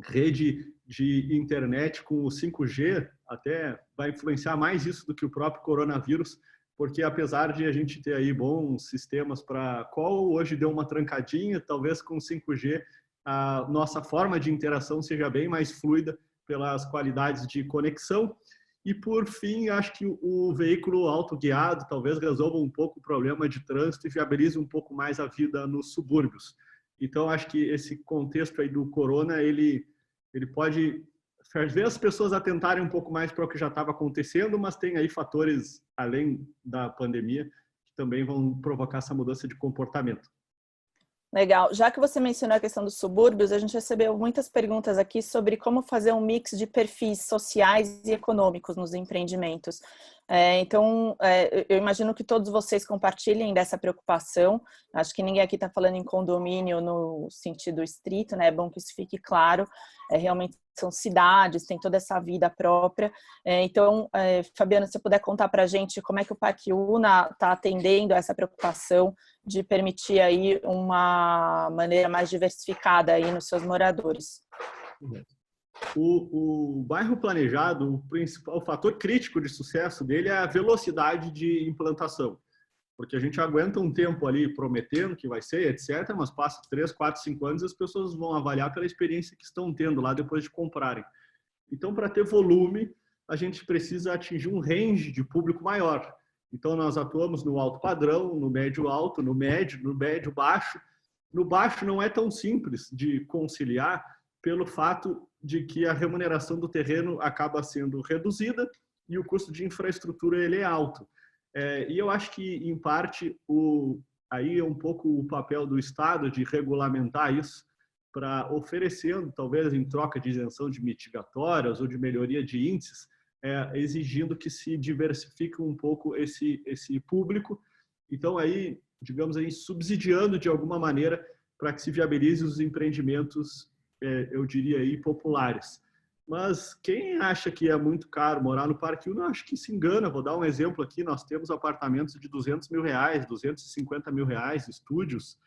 rede de internet com o 5G até vai influenciar mais isso do que o próprio coronavírus, porque apesar de a gente ter aí bons sistemas para call, hoje deu uma trancadinha, talvez com 5G a nossa forma de interação seja bem mais fluida pelas qualidades de conexão. E por fim, acho que o veículo autoguiado talvez resolva um pouco o problema de trânsito e viabilize um pouco mais a vida nos subúrbios. Então, acho que esse contexto aí do corona, ele pode fazer as pessoas atentarem um pouco mais para o que já estava acontecendo, mas tem aí fatores, além da pandemia, que também vão provocar essa mudança de comportamento. Legal. Já que você mencionou a questão dos subúrbios, a gente recebeu muitas perguntas aqui sobre como fazer um mix de perfis sociais e econômicos nos empreendimentos. Então, eu imagino que todos vocês compartilhem dessa preocupação. Acho que ninguém aqui está falando em condomínio no sentido estrito, né? É bom que isso fique claro. Realmente são cidades, tem toda essa vida própria. Então, Fabiana, se você puder contar para a gente como é que o Parque Una está atendendo a essa preocupação de permitir aí uma maneira mais diversificada aí nos seus moradores. O bairro planejado, o fator crítico de sucesso dele é a velocidade de implantação. Porque a gente aguenta um tempo ali prometendo que vai ser, etc., mas passa 3, 4, 5 anos e as pessoas vão avaliar pela experiência que estão tendo lá depois de comprarem. Então, para ter volume, a gente precisa atingir um range de público maior. Então, nós atuamos no alto padrão, no médio alto, no médio baixo. No baixo não é tão simples de conciliar pelo fato de que a remuneração do terreno acaba sendo reduzida e o custo de infraestrutura ele é alto. E eu acho que, em parte, aí é um pouco o papel do Estado de regulamentar isso para oferecendo, talvez em troca de isenção de mitigatórias ou de melhoria de índices, exigindo que se diversifique um pouco esse público. Então, aí, digamos aí, subsidiando de alguma maneira para que se viabilize os empreendimentos, eu diria aí, populares. Mas quem acha que é muito caro morar no Parque Una, acho que se engana. Vou dar um exemplo aqui. Nós temos apartamentos de R$200 mil, R$250 mil, estúdios,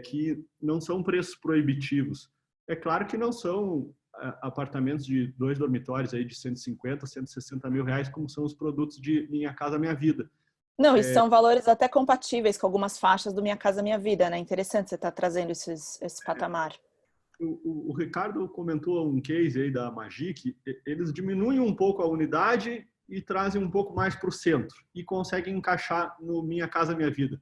que não são preços proibitivos. É claro que não são apartamentos de 2 dormitórios aí de 150, 160 mil reais, como são os produtos de Minha Casa Minha Vida. Não, e são valores até compatíveis com algumas faixas do Minha Casa Minha Vida, né? Interessante você estar trazendo esse patamar. O Ricardo comentou um case aí da Magic, eles diminuem um pouco a unidade e trazem um pouco mais para o centro e conseguem encaixar no Minha Casa Minha Vida.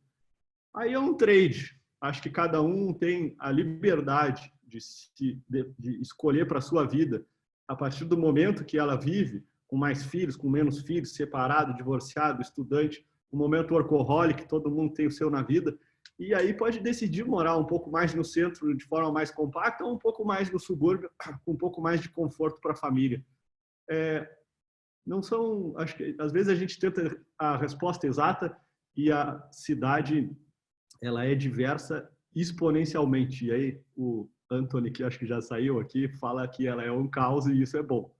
Aí é um trade. Acho que cada um tem a liberdade de escolher para a sua vida a partir do momento que ela vive, com mais filhos, com menos filhos, separado, divorciado, estudante, um momento workaholic, todo mundo tem o seu na vida. E aí pode decidir morar um pouco mais no centro de forma mais compacta ou um pouco mais no subúrbio, com um pouco mais de conforto para a família. Não são, acho que às vezes a gente tenta a resposta exata e a cidade ela é diversa exponencialmente. E aí o Anthony, que acho que já saiu aqui, fala que ela é um caos e isso é bom.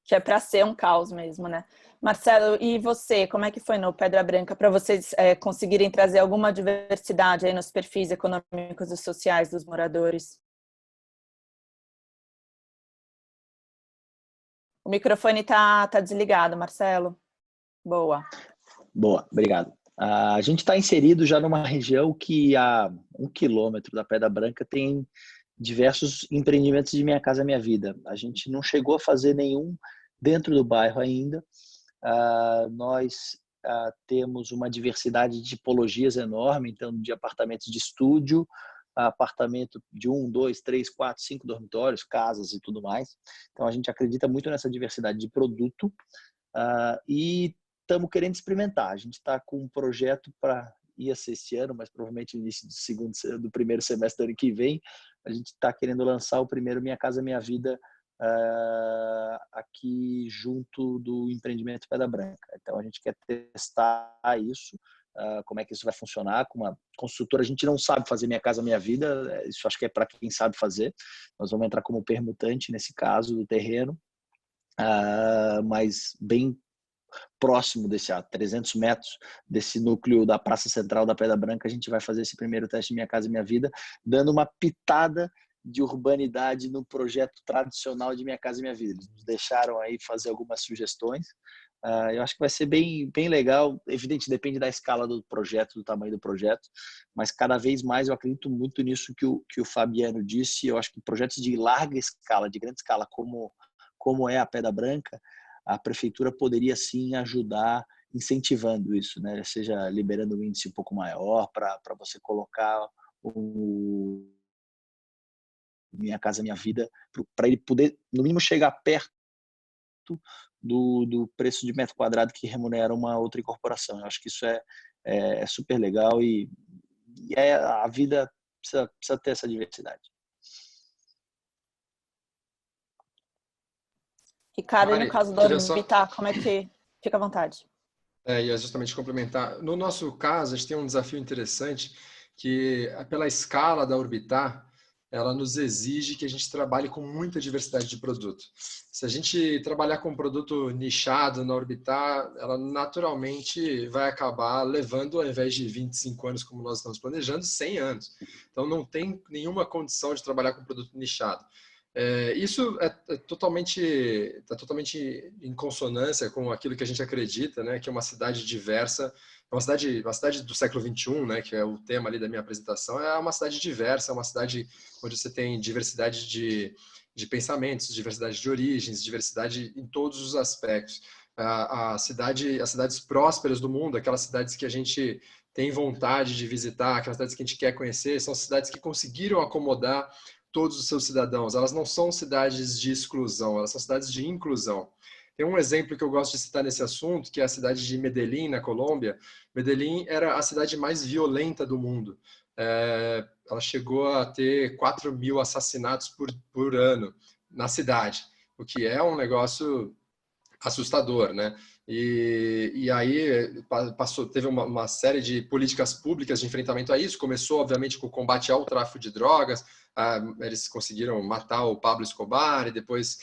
que é para ser um caos mesmo, né? Marcelo, e você, como é que foi no Pedra Branca para vocês conseguirem trazer alguma diversidade aí nos perfis econômicos e sociais dos moradores? O microfone tá desligado, Marcelo. Boa. Boa, obrigado. A gente está inserido já numa região que a 1 quilômetro da Pedra Branca tem diversos empreendimentos de Minha Casa Minha Vida. A gente não chegou a fazer nenhum dentro do bairro ainda. Nós temos uma diversidade de tipologias enorme, então de apartamentos de estúdio, apartamento de 1, 2, 3, 4, 5 dormitórios, casas e tudo mais. Então a gente acredita muito nessa diversidade de produto e estamos querendo experimentar. A gente está com um projeto para ia ser esse ano, mas provavelmente no início do primeiro semestre do ano que vem, a gente está querendo lançar o primeiro Minha Casa Minha Vida aqui junto do empreendimento Pedra Branca. Então a gente quer testar isso, como é que isso vai funcionar com uma construtora. A gente não sabe fazer Minha Casa Minha Vida, isso acho que é para quem sabe fazer. Nós vamos entrar como permutante nesse caso do terreno, mas bem próximo desse, a 300 metros desse núcleo da Praça Central da Pedra Branca, a gente vai fazer esse primeiro teste de Minha Casa Minha Vida, dando uma pitada de urbanidade no projeto tradicional de Minha Casa Minha Vida. Eles nos deixaram aí fazer algumas sugestões. Eu acho que vai ser bem legal. Evidente, depende da escala do projeto, do tamanho do projeto, mas cada vez mais eu acredito muito nisso que o Fabiano disse. Eu acho que projetos de larga escala, de grande escala, como é a Pedra Branca, a prefeitura poderia sim ajudar incentivando isso, né? Seja liberando um índice um pouco maior para você colocar o Minha Casa Minha Vida, para ele poder, no mínimo, chegar perto do preço de metro quadrado que remunera uma outra incorporação. Eu acho que isso é super legal e a vida precisa ter essa diversidade. Ricardo, e no caso do Orbitar, como é que... Fica à vontade. Ia justamente complementar. No nosso caso, a gente tem um desafio interessante que, pela escala da Orbitar, ela nos exige que a gente trabalhe com muita diversidade de produto. Se a gente trabalhar com um produto nichado na Orbitar, ela naturalmente vai acabar levando, ao invés de 25 anos, como nós estamos planejando, 100 anos. Então, não tem nenhuma condição de trabalhar com produto nichado. Isso está totalmente em consonância com aquilo que a gente acredita, né, que é uma cidade diversa, uma cidade do século XXI, né, que é o tema ali da minha apresentação, é uma cidade diversa, é uma cidade onde você tem diversidade de pensamentos, diversidade de origens, diversidade em todos os aspectos. As cidades prósperas do mundo, aquelas cidades que a gente tem vontade de visitar, aquelas cidades que a gente quer conhecer, são cidades que conseguiram acomodar todos os seus cidadãos. Elas não são cidades de exclusão, elas são cidades de inclusão. Tem um exemplo que eu gosto de citar nesse assunto, que é a cidade de Medellín, na Colômbia. Medellín era a cidade mais violenta do mundo. Ela chegou a ter 4.000 assassinatos por ano na cidade, o que é um negócio assustador, né? E aí teve uma série de políticas públicas de enfrentamento a isso. Começou, obviamente, com o combate ao tráfico de drogas. Eles conseguiram matar o Pablo Escobar e depois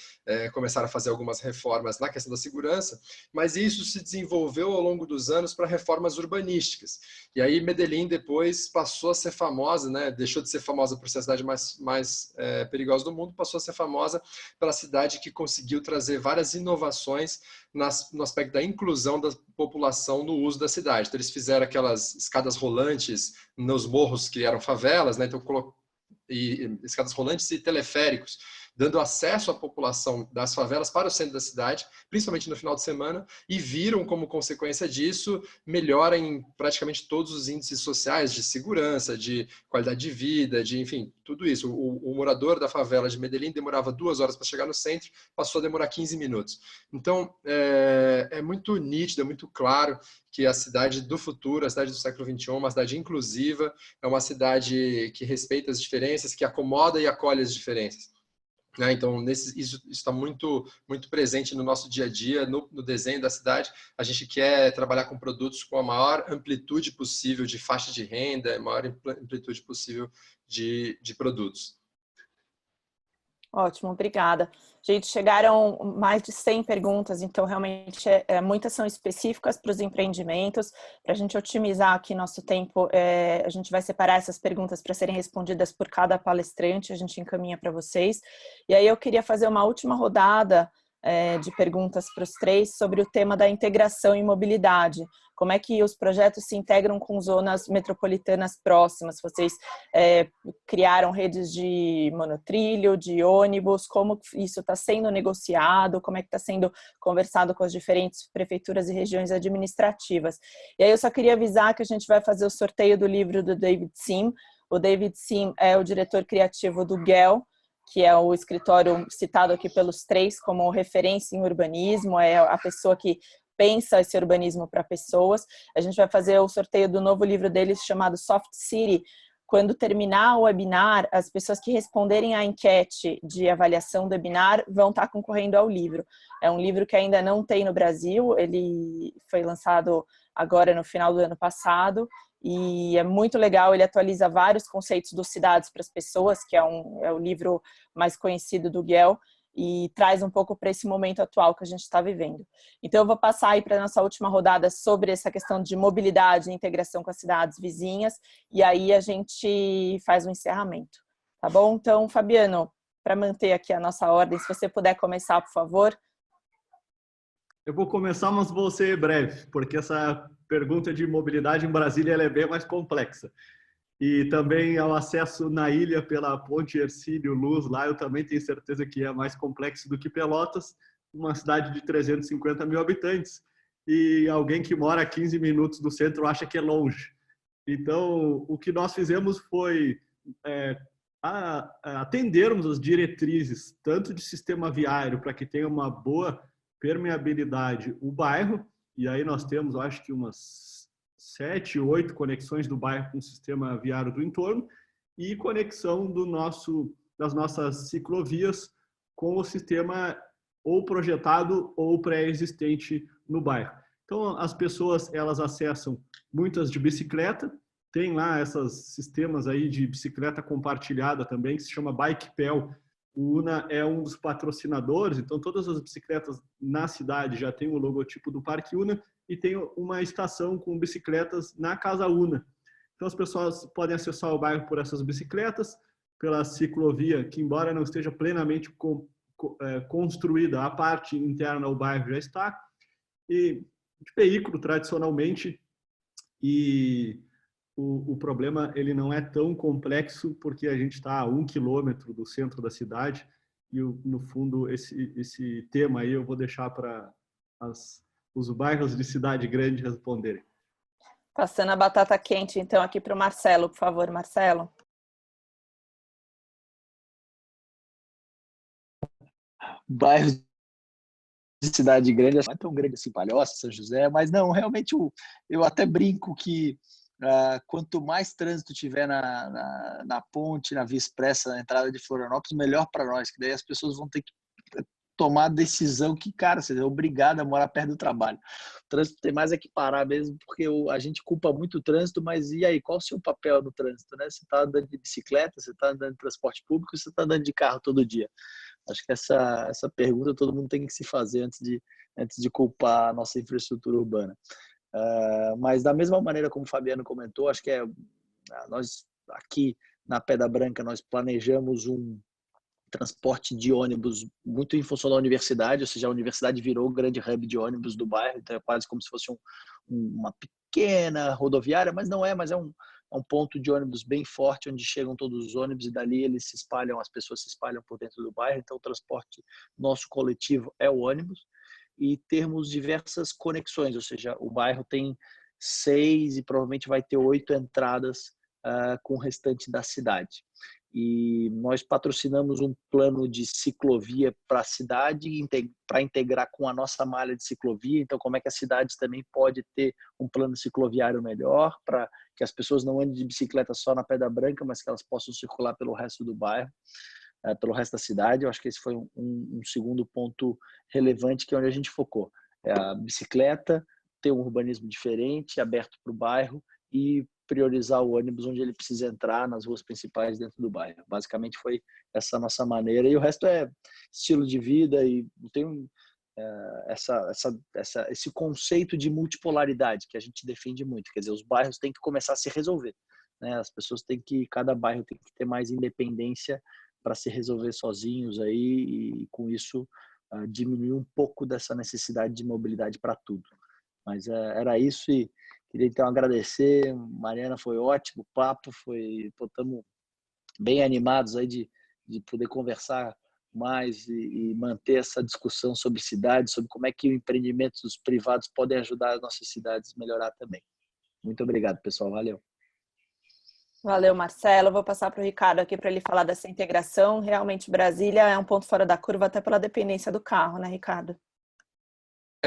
começaram a fazer algumas reformas na questão da segurança, mas isso se desenvolveu ao longo dos anos para reformas urbanísticas. E aí Medellín depois passou a ser famosa, né? Deixou de ser famosa por ser a cidade mais perigosa do mundo, passou a ser famosa pela cidade que conseguiu trazer várias inovações no aspecto da inclusão da população no uso da cidade. Então eles fizeram aquelas escadas rolantes nos morros que eram favelas, né? Então e escadas rolantes e teleféricos, dando acesso à população das favelas para o centro da cidade, principalmente no final de semana, e viram como consequência disso melhora em praticamente todos os índices sociais de segurança, de qualidade de vida, enfim, tudo isso. O morador da favela de Medellín demorava 2 horas para chegar no centro, passou a demorar 15 minutos. Então, é muito nítido, é muito claro que a cidade do futuro, a cidade do século XXI, é uma cidade inclusiva, é uma cidade que respeita as diferenças, que acomoda e acolhe as diferenças. Então, isso está muito presente no nosso dia a dia, no desenho da cidade. A gente quer trabalhar com produtos com a maior amplitude possível de faixa de renda, a maior amplitude possível de produtos. Ótimo, obrigada. Gente, chegaram mais de 100 perguntas, então realmente muitas são específicas para os empreendimentos. Para a gente otimizar aqui nosso tempo, a gente vai separar essas perguntas para serem respondidas por cada palestrante, a gente encaminha para vocês. E aí eu queria fazer uma última rodada de perguntas para os três sobre o tema da integração e mobilidade. Como é que os projetos se integram com zonas metropolitanas próximas? Vocês criaram redes de monotrilho, de ônibus, como isso está sendo negociado, como é que está sendo conversado com as diferentes prefeituras e regiões administrativas. E aí eu só queria avisar que a gente vai fazer o sorteio do livro do David Sim. O David Sim é o diretor criativo do GEL, que é o escritório citado aqui pelos três como referência em urbanismo, é a pessoa que pensa esse urbanismo para pessoas. A gente vai fazer o sorteio do novo livro deles chamado Soft City. Quando terminar o webinar, as pessoas que responderem à enquete de avaliação do webinar vão estar concorrendo ao livro. É um livro que ainda não tem no Brasil, ele foi lançado agora no final do ano passado, e é muito legal, ele atualiza vários conceitos dos cidades para as pessoas, que é o livro mais conhecido do GEL, e traz um pouco para esse momento atual que a gente está vivendo. Então eu vou passar aí para a nossa última rodada sobre essa questão de mobilidade e integração com as cidades vizinhas, e aí a gente faz um encerramento, tá bom? Então, Fabiano, para manter aqui a nossa ordem, se você puder começar, por favor. Eu vou começar, mas vou ser breve, porque essa pergunta de mobilidade em Brasília ela é bem mais complexa. E também ao acesso na ilha pela ponte Hercílio Luz, lá eu também tenho certeza que é mais complexo do que Pelotas, uma cidade de 350 mil habitantes, e alguém que mora a 15 minutos do centro acha que é longe. Então, o que nós fizemos foi atendermos as diretrizes, tanto de sistema viário, para que tenha uma boa permeabilidade o bairro, e aí nós temos, acho que umas 7, 8 conexões do bairro com o sistema viário do entorno e conexão das nossas ciclovias com o sistema ou projetado ou pré-existente no bairro. Então, as pessoas, elas acessam muitas de bicicleta, tem lá esses sistemas aí de bicicleta compartilhada também, que se chama BikePel. O UNA é um dos patrocinadores, então todas as bicicletas na cidade já tem o logotipo do Parque UNA e tem uma estação com bicicletas na Casa UNA. Então as pessoas podem acessar o bairro por essas bicicletas, pela ciclovia, que embora não esteja plenamente construída, a parte interna do bairro já está, e de veículo tradicionalmente, e o problema ele não é tão complexo porque a gente está a 1 quilômetro do centro da cidade e, no fundo, esse tema aí eu vou deixar para os bairros de cidade grande responderem. Passando a batata quente, então, aqui para o Marcelo, por favor, Marcelo. Bairros de cidade grande, não é tão grande assim, Palhoça, São José, mas não, realmente eu até brinco que quanto mais trânsito tiver na ponte, na Via Expressa, na entrada de Florianópolis, melhor para nós, que daí as pessoas vão ter que tomar a decisão que, cara, você é obrigado a morar perto do trabalho. O trânsito tem mais é que parar mesmo, porque a gente culpa muito o trânsito, mas e aí, qual o seu papel no trânsito, né? Você está andando de bicicleta, você está andando de transporte público, você está andando de carro todo dia? Acho que essa pergunta todo mundo tem que se fazer antes de culpar a nossa infraestrutura urbana. Mas da mesma maneira como o Fabiano comentou, acho que nós aqui na Pedra Branca nós planejamos um transporte de ônibus muito em função da universidade, ou seja, a universidade virou o grande hub de ônibus do bairro, então é quase como se fosse uma pequena rodoviária, mas não é, mas é um ponto de ônibus bem forte, onde chegam todos os ônibus e dali eles se espalham, as pessoas se espalham por dentro do bairro, então o transporte nosso coletivo é o ônibus, e termos diversas conexões, ou seja, o bairro tem 6 e provavelmente vai ter 8 entradas com o restante da cidade. E nós patrocinamos um plano de ciclovia para a cidade, para integrar com a nossa malha de ciclovia. Então, como é que a cidade também pode ter um plano cicloviário melhor, para que as pessoas não andem de bicicleta só na Pedra Branca, mas que elas possam circular pelo resto do bairro, pelo resto da cidade. Eu acho que esse foi um segundo ponto relevante, que é onde a gente focou. É a bicicleta, ter um urbanismo diferente, aberto para o bairro, e priorizar o ônibus onde ele precisa entrar, nas ruas principais dentro do bairro. Basicamente foi essa nossa maneira, e o resto é estilo de vida, e tem esse conceito de multipolaridade que a gente defende muito, quer dizer, os bairros têm que começar a se resolver, né? As pessoas cada bairro tem que ter mais independência para se resolver sozinhos aí, e com isso diminuir um pouco dessa necessidade de mobilidade para tudo. Mas era isso, e queria então agradecer, Mariana, foi ótimo o papo, estamos bem animados aí de poder conversar mais e manter essa discussão sobre cidades, sobre como é que os empreendimentos privados podem ajudar as nossas cidades a melhorar também. Muito obrigado, pessoal. Valeu. Valeu, Marcelo. Vou passar para o Ricardo aqui para ele falar dessa integração. Realmente, Brasília é um ponto fora da curva, até pela dependência do carro, né, Ricardo?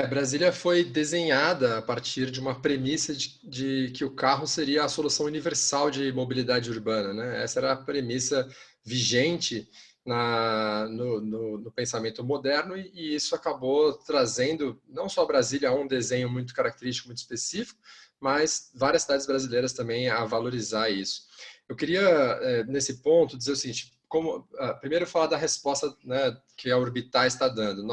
Brasília foi desenhada a partir de uma premissa de que o carro seria a solução universal de mobilidade urbana, né? Essa era a premissa vigente no pensamento moderno, e isso acabou trazendo não só Brasília a um desenho muito característico, muito específico, mas várias cidades brasileiras também a valorizar isso. Eu queria, nesse ponto, dizer o seguinte: primeiro falar da resposta, né, que a Urbitar está dando.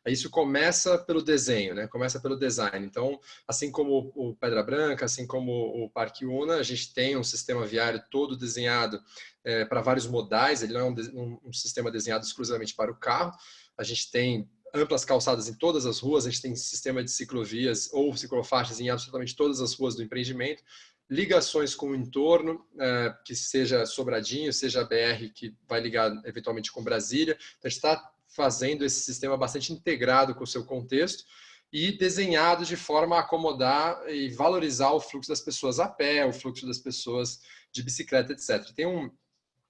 Isso começa pelo desenho, né? Começa pelo design. Então, assim como o Pedra Branca, assim como o Parque Una, a gente tem um sistema viário todo desenhado para vários modais. Ele não é um sistema desenhado exclusivamente para o carro. A gente tem amplas calçadas em todas as ruas, a gente tem sistema de ciclovias ou ciclofaixas em absolutamente todas as ruas do empreendimento, ligações com o entorno, que seja Sobradinho, seja a BR, que vai ligar eventualmente com Brasília. Então, a gente está fazendo esse sistema bastante integrado com o seu contexto e desenhado de forma a acomodar e valorizar o fluxo das pessoas a pé, o fluxo das pessoas de bicicleta, etc. Tem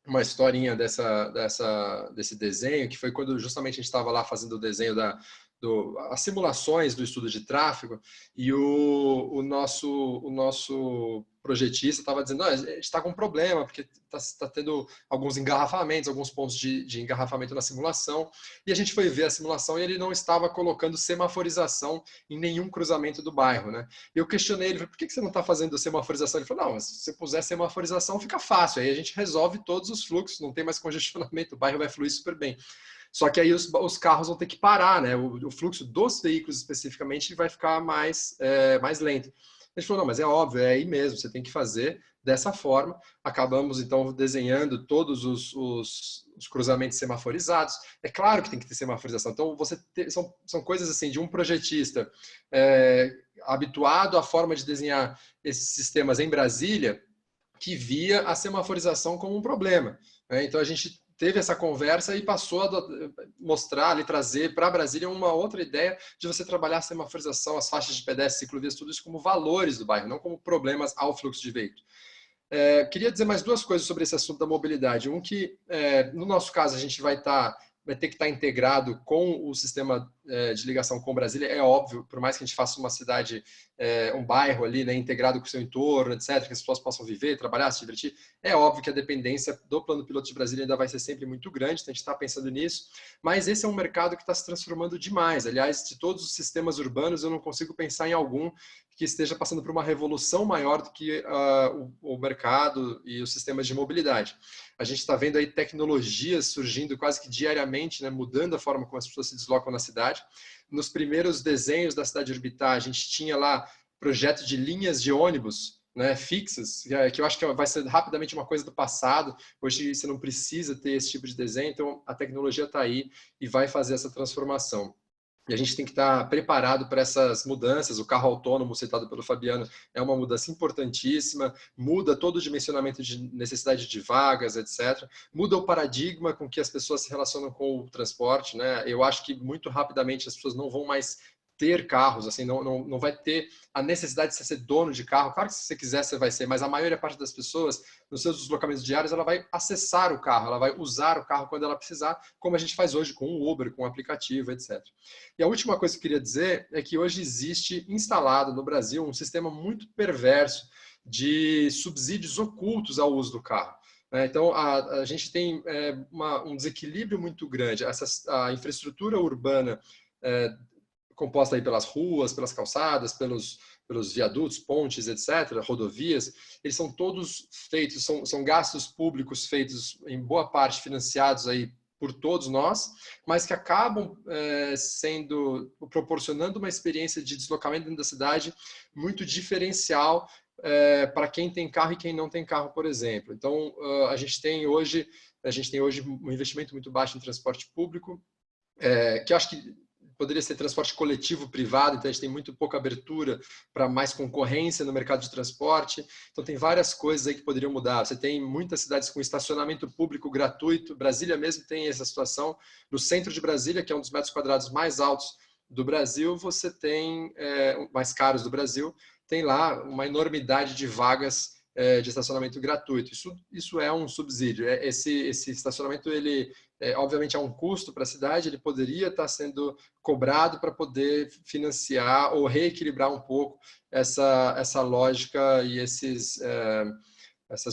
uma historinha desse desenho, que foi quando justamente a gente estava lá fazendo o desenho as simulações do estudo de tráfego, e o nosso projetista estava dizendo: a gente está com um problema, porque está tendo alguns engarrafamentos, alguns pontos de engarrafamento na simulação, e a gente foi ver a simulação e ele não estava colocando semaforização em nenhum cruzamento do bairro, né? E eu questionei ele: por que você não está fazendo semaforização? Ele falou: não, se você puser semaforização fica fácil, aí a gente resolve todos os fluxos, não tem mais congestionamento, o bairro vai fluir super bem. Só que aí os carros vão ter que parar, né? O fluxo dos veículos especificamente vai ficar mais lento. A gente falou: não, mas é óbvio, é aí mesmo, você tem que fazer dessa forma. Acabamos, então, desenhando todos os cruzamentos semaforizados. É claro que tem que ter semaforização. Então, são coisas assim de um projetista habituado à forma de desenhar esses sistemas em Brasília, que via a semaforização como um problema, né? Então, a gente teve essa conversa e passou a mostrar ali, trazer para Brasília uma outra ideia de você trabalhar a semaforização, as faixas de pedestres, ciclovias, tudo isso como valores do bairro, não como problemas ao fluxo de veículos. Queria dizer mais duas coisas sobre esse assunto da mobilidade. Um que, no nosso caso, a gente vai ter que estar integrado com o sistema de ligação com Brasília, é óbvio, por mais que a gente faça uma cidade, um bairro ali, né, integrado com o seu entorno, etc., que as pessoas possam viver, trabalhar, se divertir, é óbvio que a dependência do Plano Piloto de Brasília ainda vai ser sempre muito grande, então a gente está pensando nisso, mas esse é um mercado que está se transformando demais. Aliás, de todos os sistemas urbanos, eu não consigo pensar em algum que esteja passando por uma revolução maior do que o mercado e os sistemas de mobilidade. A gente está vendo aí tecnologias surgindo quase que diariamente, né, mudando a forma como as pessoas se deslocam na cidade. Nos primeiros desenhos da cidade de Urbitar, a gente tinha lá projeto de linhas de ônibus, né, fixas, que eu acho que vai ser rapidamente uma coisa do passado. Hoje você não precisa ter esse tipo de desenho, então a tecnologia está aí e vai fazer essa transformação. E a gente tem que estar preparado para essas mudanças. O carro autônomo, citado pelo Fabiano, é uma mudança importantíssima, muda todo o dimensionamento de necessidade de vagas, etc. Muda o paradigma com que as pessoas se relacionam com o transporte, né? Eu acho que muito rapidamente as pessoas não vão mais ter carros, assim, não vai ter a necessidade de você ser dono de carro. Claro que se você quiser, você vai ser, mas a maioria parte das pessoas, nos seus deslocamentos diários, ela vai acessar o carro, ela vai usar o carro quando ela precisar, como a gente faz hoje com o Uber, com o aplicativo, etc. E a última coisa que eu queria dizer é que hoje existe instalado no Brasil um sistema muito perverso de subsídios ocultos ao uso do carro. Então, a gente tem um desequilíbrio muito grande. A infraestrutura urbana composta aí pelas ruas, pelas calçadas, pelos pelos viadutos, pontes, etc., rodovias, eles são todos feitos, são gastos públicos feitos, em boa parte, financiados aí por todos nós, mas que acabam proporcionando uma experiência de deslocamento dentro da cidade muito diferencial para quem tem carro e quem não tem carro, por exemplo. Então, a gente tem hoje um investimento muito baixo em transporte público, que eu acho que poderia ser transporte coletivo privado, então a gente tem muito pouca abertura para mais concorrência no mercado de transporte. Então tem várias coisas aí que poderiam mudar. Você tem muitas cidades com estacionamento público gratuito. Brasília mesmo tem essa situação. No centro de Brasília, que é um dos metros quadrados mais altos do Brasil, você tem, mais caros do Brasil, tem lá uma enormidade de vagas de estacionamento gratuito. Isso é um subsídio. Esse estacionamento, ele obviamente é um custo para a cidade, ele poderia estar sendo cobrado para poder financiar ou reequilibrar um pouco essa lógica e essas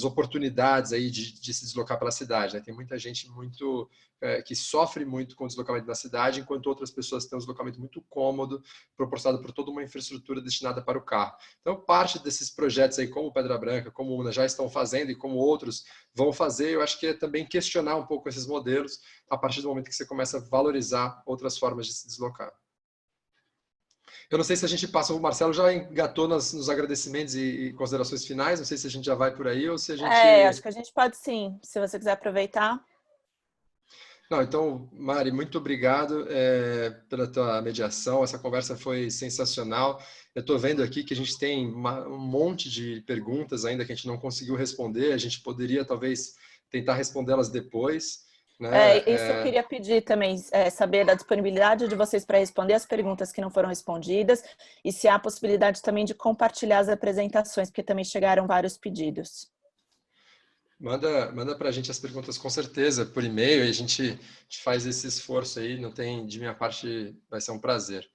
oportunidades aí de se deslocar pela cidade, né? Tem muita gente que sofre muito com o deslocamento na cidade, enquanto outras pessoas têm um deslocamento muito cômodo, proporcionado por toda uma infraestrutura destinada para o carro. Então, parte desses projetos aí, como Pedra Branca, como Una, já estão fazendo e como outros vão fazer, eu acho que é também questionar um pouco esses modelos a partir do momento que você começa a valorizar outras formas de se deslocar. Eu não sei se a gente passa, o Marcelo já engatou nos agradecimentos e considerações finais, não sei se a gente já vai por aí ou se a gente... acho que a gente pode sim, se você quiser aproveitar. Não, então, Mari, muito obrigado pela tua mediação, essa conversa foi sensacional. Eu estou vendo aqui que a gente tem um monte de perguntas ainda que a gente não conseguiu responder, a gente poderia talvez tentar respondê-las depois. Né? Isso eu queria pedir também, saber da disponibilidade de vocês para responder as perguntas que não foram respondidas e se há a possibilidade também de compartilhar as apresentações, porque também chegaram vários pedidos. Manda para a gente as perguntas com certeza, por e-mail, e a gente faz esse esforço aí, não tem, de minha parte, vai ser um prazer.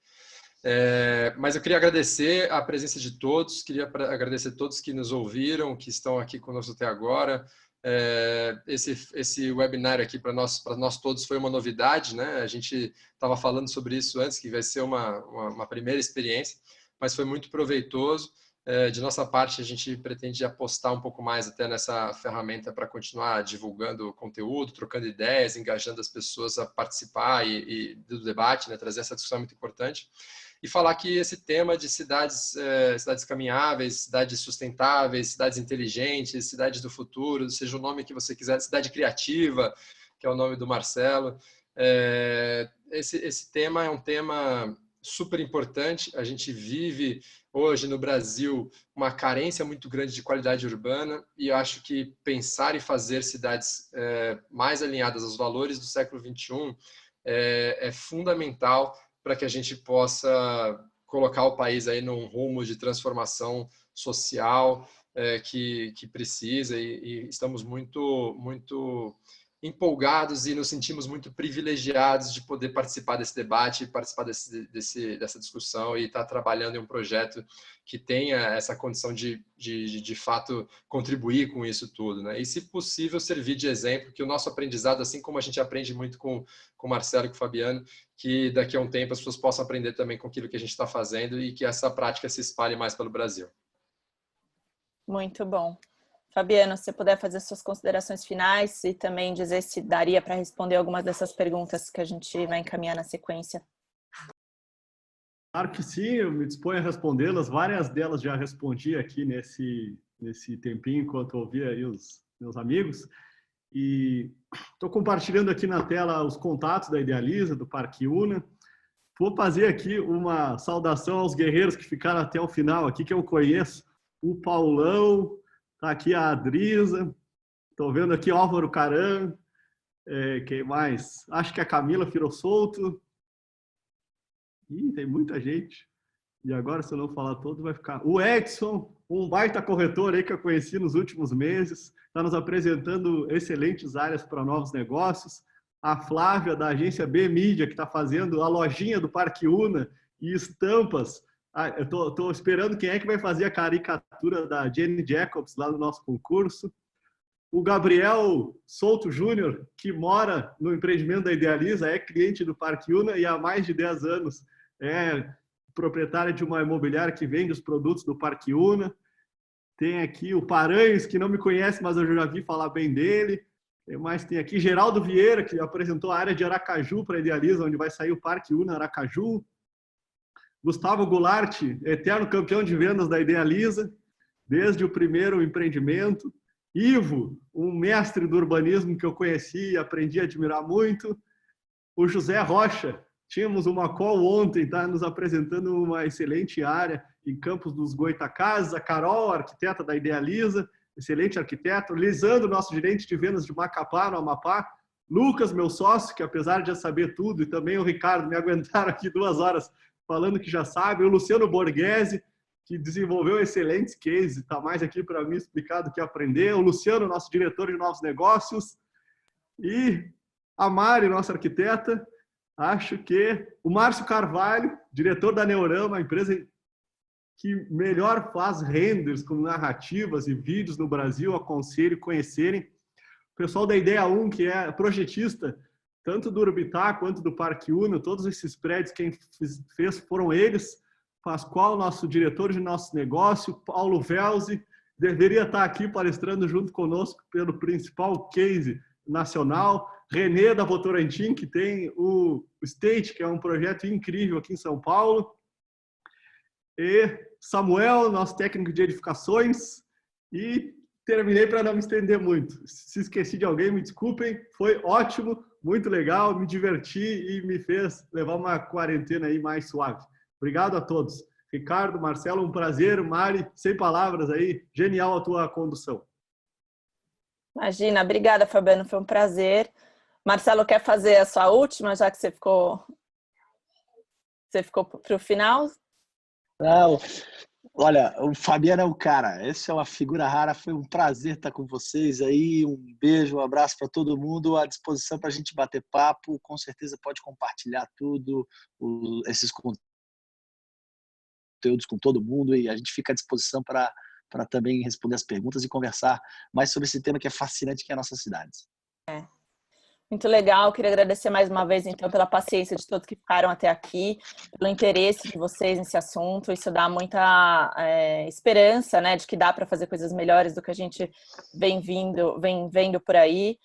Mas eu queria agradecer a presença de todos, queria agradecer a todos que nos ouviram, que estão aqui conosco até agora. Esse webinar aqui para nós todos foi uma novidade, né? A gente estava falando sobre isso antes, que vai ser uma primeira experiência, mas foi muito proveitoso. De nossa parte, a gente pretende apostar um pouco mais até nessa ferramenta para continuar divulgando conteúdo, trocando ideias, engajando as pessoas a participar do debate, né? Trazer essa discussão muito importante. E falar que esse tema de cidades caminháveis, cidades sustentáveis, cidades inteligentes, cidades do futuro, seja o nome que você quiser, cidade criativa, que é o nome do Marcelo, esse tema é um tema super importante. A gente vive hoje no Brasil uma carência muito grande de qualidade urbana e eu acho que pensar e fazer cidades mais alinhadas aos valores do século XXI é fundamental para que a gente possa colocar o país aí num rumo de transformação social que precisa e estamos muito empolgados e nos sentimos muito privilegiados de poder participar desse debate, participar dessa discussão e estar trabalhando em um projeto que tenha essa condição de fato contribuir com isso tudo, né? E se possível servir de exemplo, que o nosso aprendizado, assim como a gente aprende muito com o Marcelo e com o Fabiano, que daqui a um tempo as pessoas possam aprender também com aquilo que a gente está fazendo e que essa prática se espalhe mais pelo Brasil. Muito bom. Fabiano, se você puder fazer suas considerações finais e também dizer se daria para responder algumas dessas perguntas que a gente vai encaminhar na sequência. Claro que sim, eu me disponho a respondê-las. Várias delas já respondi aqui nesse tempinho, enquanto ouvia aí os meus amigos. E estou compartilhando aqui na tela os contatos da Idealiza, do Parque Una. Vou fazer aqui uma saudação aos guerreiros que ficaram até o final aqui, que eu conheço. O Paulão, está aqui a Adrisa, estou vendo aqui o Álvaro Caran, quem mais? Acho que a Camila Firossolto. Ih, tem muita gente. E agora, se eu não falar todo, vai ficar... O Edson, um baita corretor aí que eu conheci nos últimos meses, está nos apresentando excelentes áreas para novos negócios. A Flávia, da agência B Mídia, que está fazendo a lojinha do Parque Una e estampas. Eu estou esperando quem é que vai fazer a caricatura da Jenny Jacobs lá no nosso concurso. O Gabriel Souto Júnior, que mora no empreendimento da Idealiza, é cliente do Parque Una e há mais de 10 anos proprietária de uma imobiliária que vende os produtos do Parque Una. Tem aqui o Paranhos, que não me conhece, mas eu já vi falar bem dele. Tem aqui Geraldo Vieira, que apresentou a área de Aracaju para a Idealiza, onde vai sair o Parque Una Aracaju. Gustavo Goulart, eterno campeão de vendas da Idealiza, desde o primeiro empreendimento. Ivo, um mestre do urbanismo que eu conheci e aprendi a admirar muito. O José Rocha, tínhamos uma call ontem, está nos apresentando uma excelente área em Campos dos Goitacazes. A Carol, arquiteta da Idealiza, excelente arquiteto. Lisandro, nosso gerente de vendas de Macapá, no Amapá. Lucas, meu sócio, que apesar de já saber tudo, e também o Ricardo, me aguentaram aqui 2 horas falando que já sabe. O Luciano Borghese, que desenvolveu excelentes cases, está mais aqui para me explicar do que aprender. O Luciano, nosso diretor de novos negócios. E a Mari, nossa arquiteta. Acho que o Márcio Carvalho, diretor da Neorama, a empresa que melhor faz renders com narrativas e vídeos no Brasil, aconselho conhecerem. O pessoal da Ideia 1, que é projetista, tanto do Urbitar quanto do Parque Una, todos esses prédios, quem fez foram eles. Pascoal, nosso diretor de nosso negócio. Paulo Velzi, deveria estar aqui palestrando junto conosco pelo principal case nacional. Renê, da Votorantim, que tem o State, que é um projeto incrível aqui em São Paulo. E Samuel, nosso técnico de edificações. E terminei para não me estender muito. Se esqueci de alguém, me desculpem. Foi ótimo, muito legal, me diverti e me fez levar uma quarentena aí mais suave. Obrigado a todos. Ricardo, Marcelo, um prazer. Mari, sem palavras aí. Genial a tua condução. Imagina, obrigada, Fabiano, foi um prazer. Marcelo, quer fazer a sua última, já que você ficou para o final? Não, olha, o Fabiano é um cara, essa é uma figura rara, foi um prazer estar com vocês aí, um beijo, um abraço para todo mundo, à disposição para a gente bater papo, com certeza pode compartilhar tudo, esses conteúdos com todo mundo e a gente fica à disposição para também responder as perguntas e conversar mais sobre esse tema que é fascinante, que é a nossa cidade. Muito legal, queria agradecer mais uma vez, então, pela paciência de todos que ficaram até aqui, pelo interesse de vocês nesse assunto. Isso dá muita esperança, né, de que dá para fazer coisas melhores do que a gente vem vendo por aí.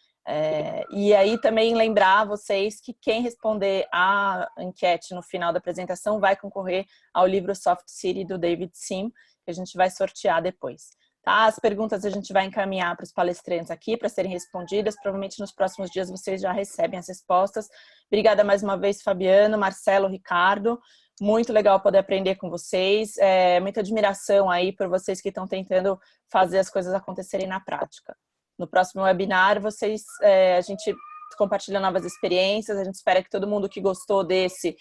E aí também lembrar vocês que quem responder a enquete no final da apresentação vai concorrer ao livro Soft City, do David Sim, que a gente vai sortear depois. Tá? As perguntas a gente vai encaminhar para os palestrantes aqui para serem respondidas. Provavelmente nos próximos dias vocês já recebem as respostas. Obrigada mais uma vez, Fabiano, Marcelo, Ricardo. Muito legal poder aprender com vocês. Muita admiração aí por vocês que estão tentando fazer as coisas acontecerem na prática. No próximo webinar, a gente compartilha novas experiências. A gente espera que todo mundo que gostou desse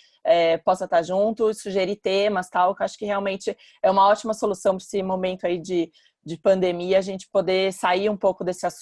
possa estar junto, sugerir temas, tal, que eu acho que realmente é uma ótima solução para esse momento aí de pandemia, a gente poder sair um pouco desse assunto